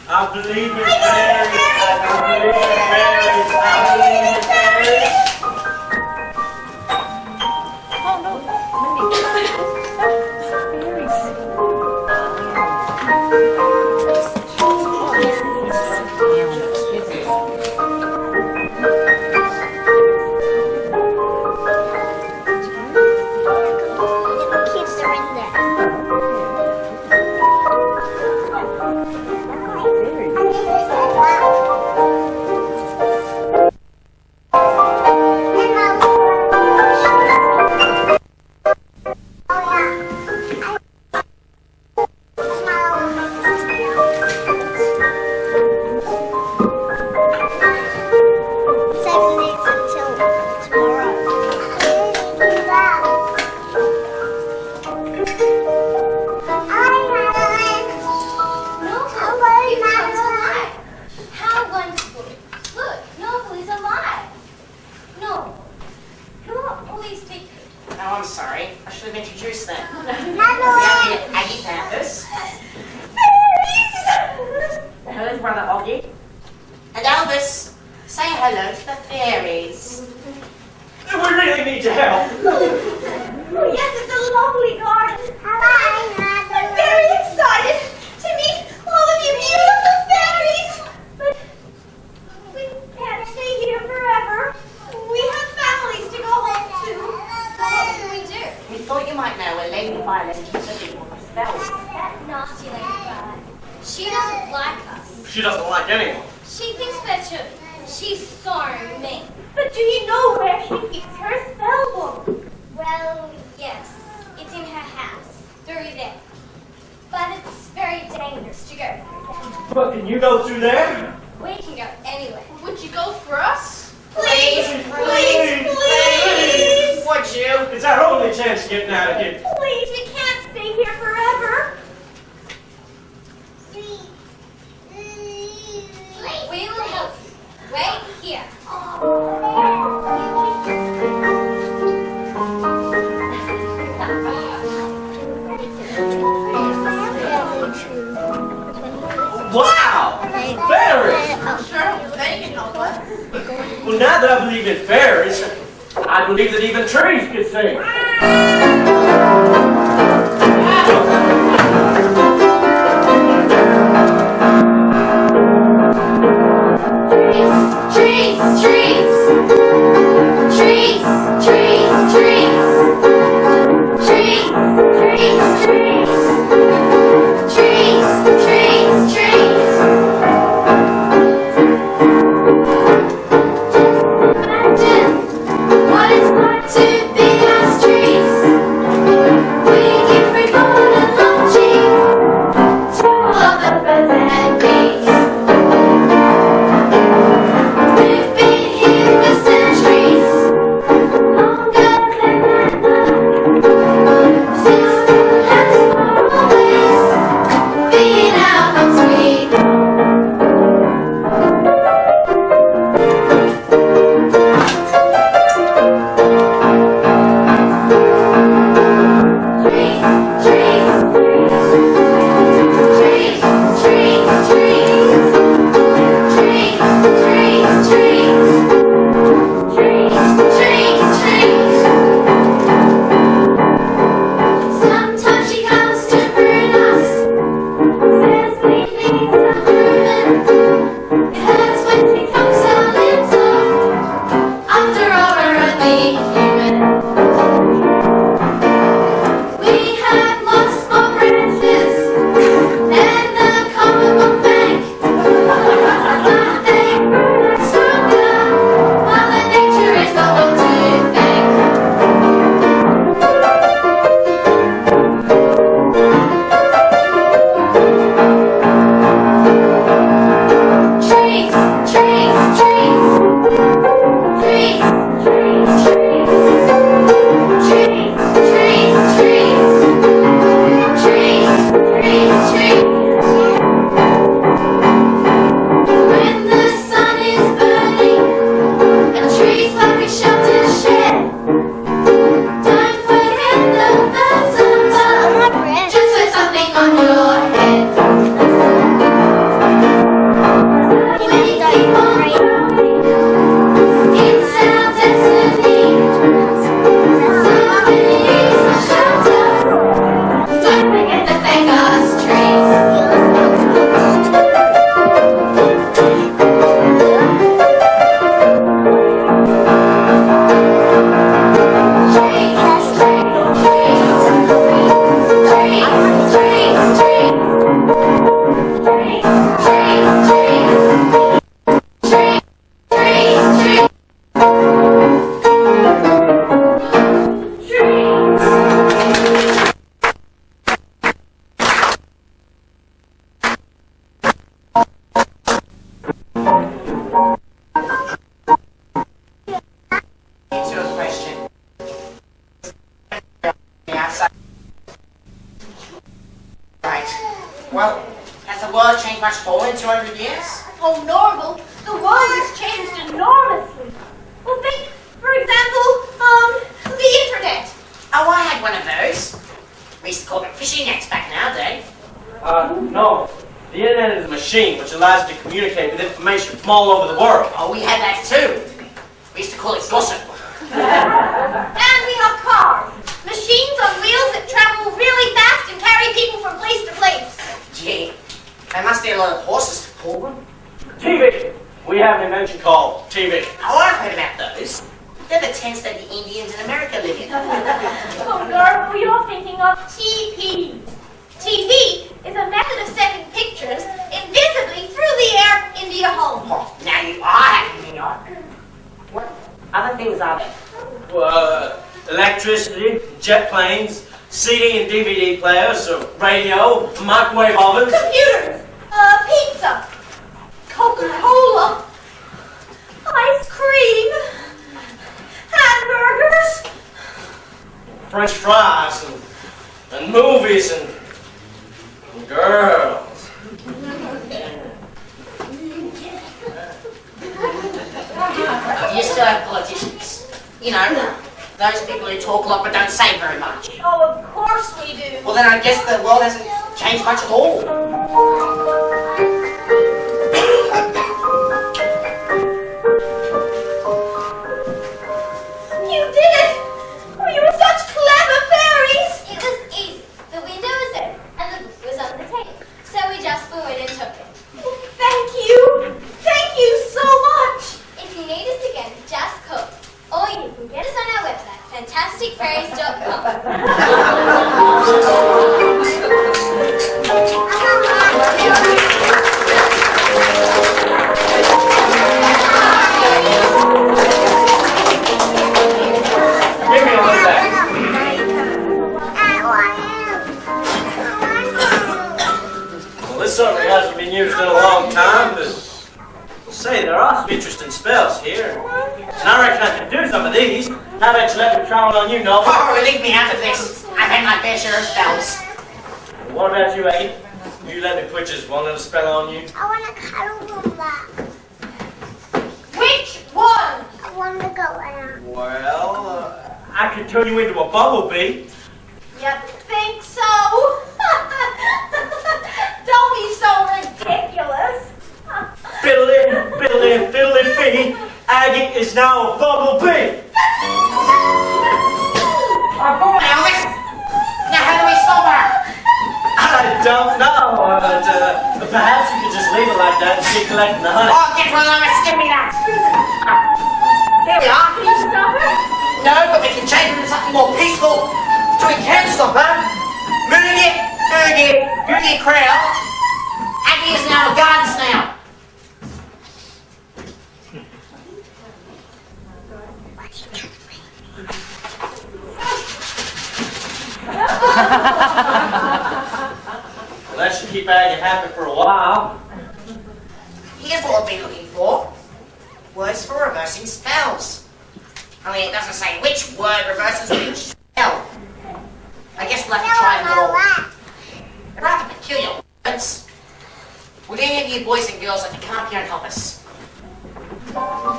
I believe in fairies. I believe in fairies. I believe in fairies. Kids are in there. Oh, I'm sorry. I should have introduced them. Yeah, Aggie Panthers. Hello, Brother Oggy. And Elvis, say hello to the fairies. We really need your help. Yes, it's a lovely garden. I'm very excited to meet all of you beautiful fairies. But we can't stay here forever. We have families to go home to. What can we do? We thought you might know where Lady Violet keeps her people for spells. That nasty lady Violet. She doesn't like us. She doesn't like anyone. She thinks we're children. She's so mean. But do you know where she keeps her spell book? Well, yes. It's in her house. Through there. But it's very dangerous to go through there. But can you go through there? We can go anywhere. Would you go for us? Please, please. Would you? It's our only chance of getting out of here. Please, we can't stay here forever. We will help you. Wait here. Wow! Fairies! Sure, they can help us. Well, now that I believe in fairies, I believe that even trees can sing. Trees, trees, trees, trees, trees, trees, trees, trees, trees, trees, trees. Imagine what it's like to be as trees. Well, has the world changed much more in 200 years? Oh, Norval, the world has changed enormously. Well, think, for example, the internet. Oh, I had one of those. We used to call them fishing nets back in our day. No. The internet is a machine which allows you to communicate with information from all over the world. Oh, we had that too. We used to call it gossip. And we have cars. Machines on wheels that travel really fast and carry people from place to place. Gee, there must be a lot of horses to pull them. TV. We have an invention called TV. Oh, I've heard about those. They're the tents that the Indians in America live in. Oh, Norval, you're thinking of TP. TV is a method of sending pictures invisibly through the air into your home. Oh, now you are having me on. What other things are there? Well, electricity, jet planes, CD and DVD players, radio, microwave ovens. Computers, pizza, Coca-Cola, ice cream, hamburgers. French fries and movies and girls. Do you still have politicians? You know, those people who talk a lot but don't say very much. Oh, of course we do. Well, then I guess the world hasn't changed much at all. You did it! Oh, you were such clever fairies! It was easy. The window was there, and the book was on the table. So we just flew in and took it. Thank you! Thank you so much! If you need us again, just call. Or you can get us on our website, fantasticfairies.com. Give me a look back. Well, this certainly hasn't been used in a long time, but say, there are some interesting spells here. And I reckon I can do some of these. How about you let me try one on you, Gnome? Oh, leave me out of this. I've had my fair share of spells. What about you, Eddie? You let me put just one little spell on you. I want to cuddle them back. Which one? I want to go around. Well, I could turn you into a bumblebee. You think so? Don't be so ridiculous. Fiddly fee, Aggie is now a bumblebee. Oh, go on, Alice. Now, how do we stop her? I don't know, but perhaps you could just leave it like that and keep collecting the honey. Oh, get one, Alice. Give me that. There we are. Can you stop her? No, but we can change it into something more peaceful so we can stop her. Googie Crowd. Aggie is now a garden snail. Well, that should keep Aggie happy for a while. Here's what I've been looking for. Words for reversing spells. Only it doesn't say which word reverses which spell. I guess we'll have to try them all. They're rather peculiar words. Would any of you boys and girls like to come up here and help us? Come on.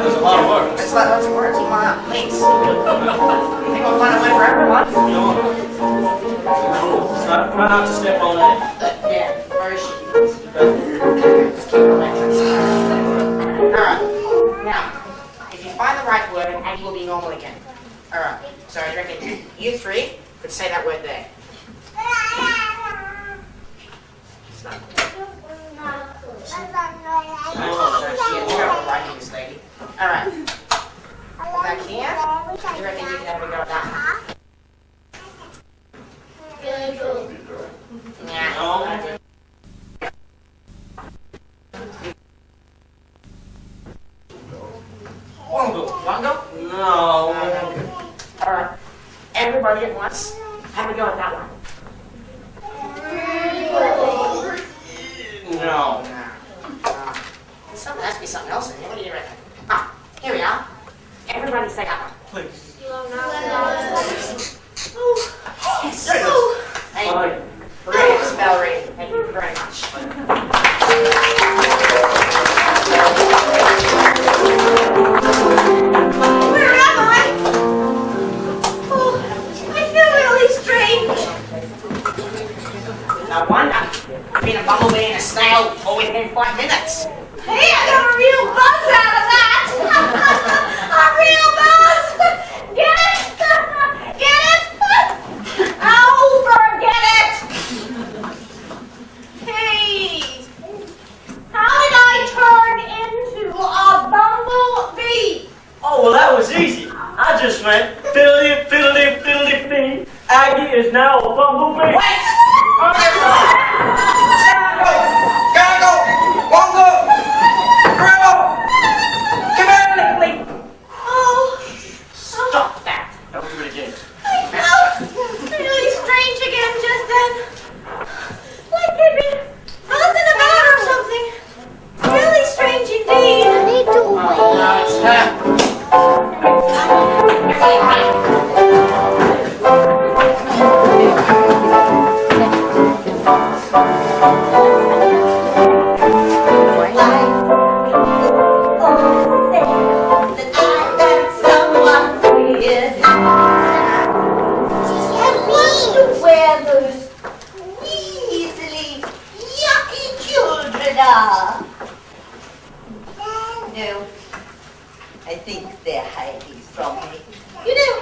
There's a lot of work. That's lots of words. Come on up, please. You think we'll find a way for everyone? Try not to step on that. Yeah, where is she? Just keep her entrance. Alright. Now, if you find the right word, Aggie will be normal again. Alright. So I reckon you three could say that word there. Writing this lady. Alright. Back here. You reckon you can have a go at that one? Yeah. No. One go? No. Alright. Everybody at once. Have a go at that one. No. There has to be something else in here. What do you reckon? Ah, here we are. Everybody say that one. Please. Oh, yes. There you go. Thank you. Brilliant spell reading. Thank you very much. Where am I? Oh, I feel really strange. No wonder. I've been a bumblebee and a snail all within 5 minutes. Hey, I got a real buzz out of that. A real buzz. Get it? Get it? Oh, forget it. Hey, how did I turn into a bumblebee? Oh, well, that was easy. I just went fiddly, fiddly, fiddly, fee. Aggie is now a bumblebee. Wait! Gargle! Wongo! Gribble! Come here! Oh, Stop that. Don't do it again. I felt really strange again just then. Like they'd been buzzing about or something. Really strange indeed. I need to wait. No, it's her. Where those weaselly, yucky children are. No, I think they're hiding from me. You know,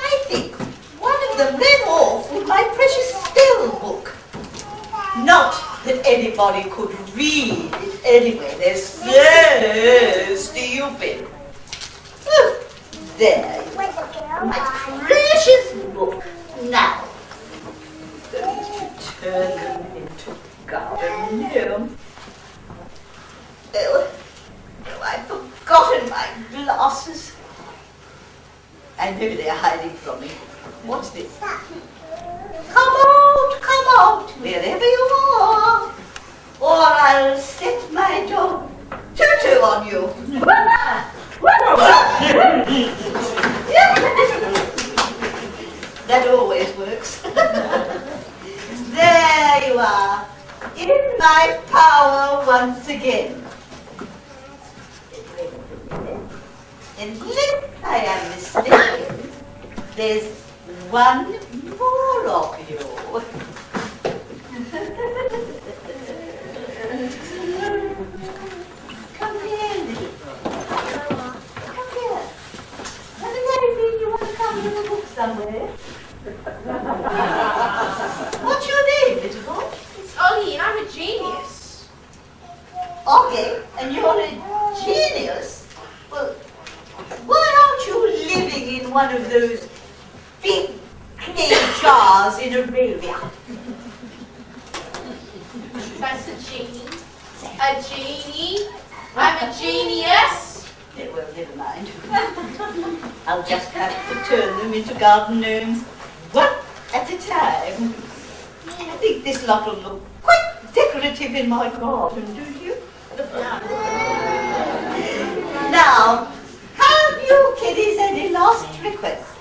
I think one of them ran off with my precious spell book. Not that anybody could read it anyway. They're so stupid. Oh, there you are. My precious book. Now, going to turn them into garden gnomes. Oh, I've forgotten my glasses. I know they're hiding from me. What's this? Come out, wherever you are, or I'll set my dog Tutu on you. That always works. There you are, in my power once again. Unless I am mistaken, there's one more of you. Come here, little boy. Come here. Haven't anything you want to come to the book somewhere? What's your name, little boy? It's Oggy, and I'm a genius. Okay, and you're a genius. Well, why aren't you living in one of those big clay jars in Arabia? That's a genie. A genie? I'm a genius. Yeah, well, never mind. I'll just have to turn them into garden gnomes one at a time. I think this lot will look quite decorative in my garden, don't you? Now, have you kiddies any last requests?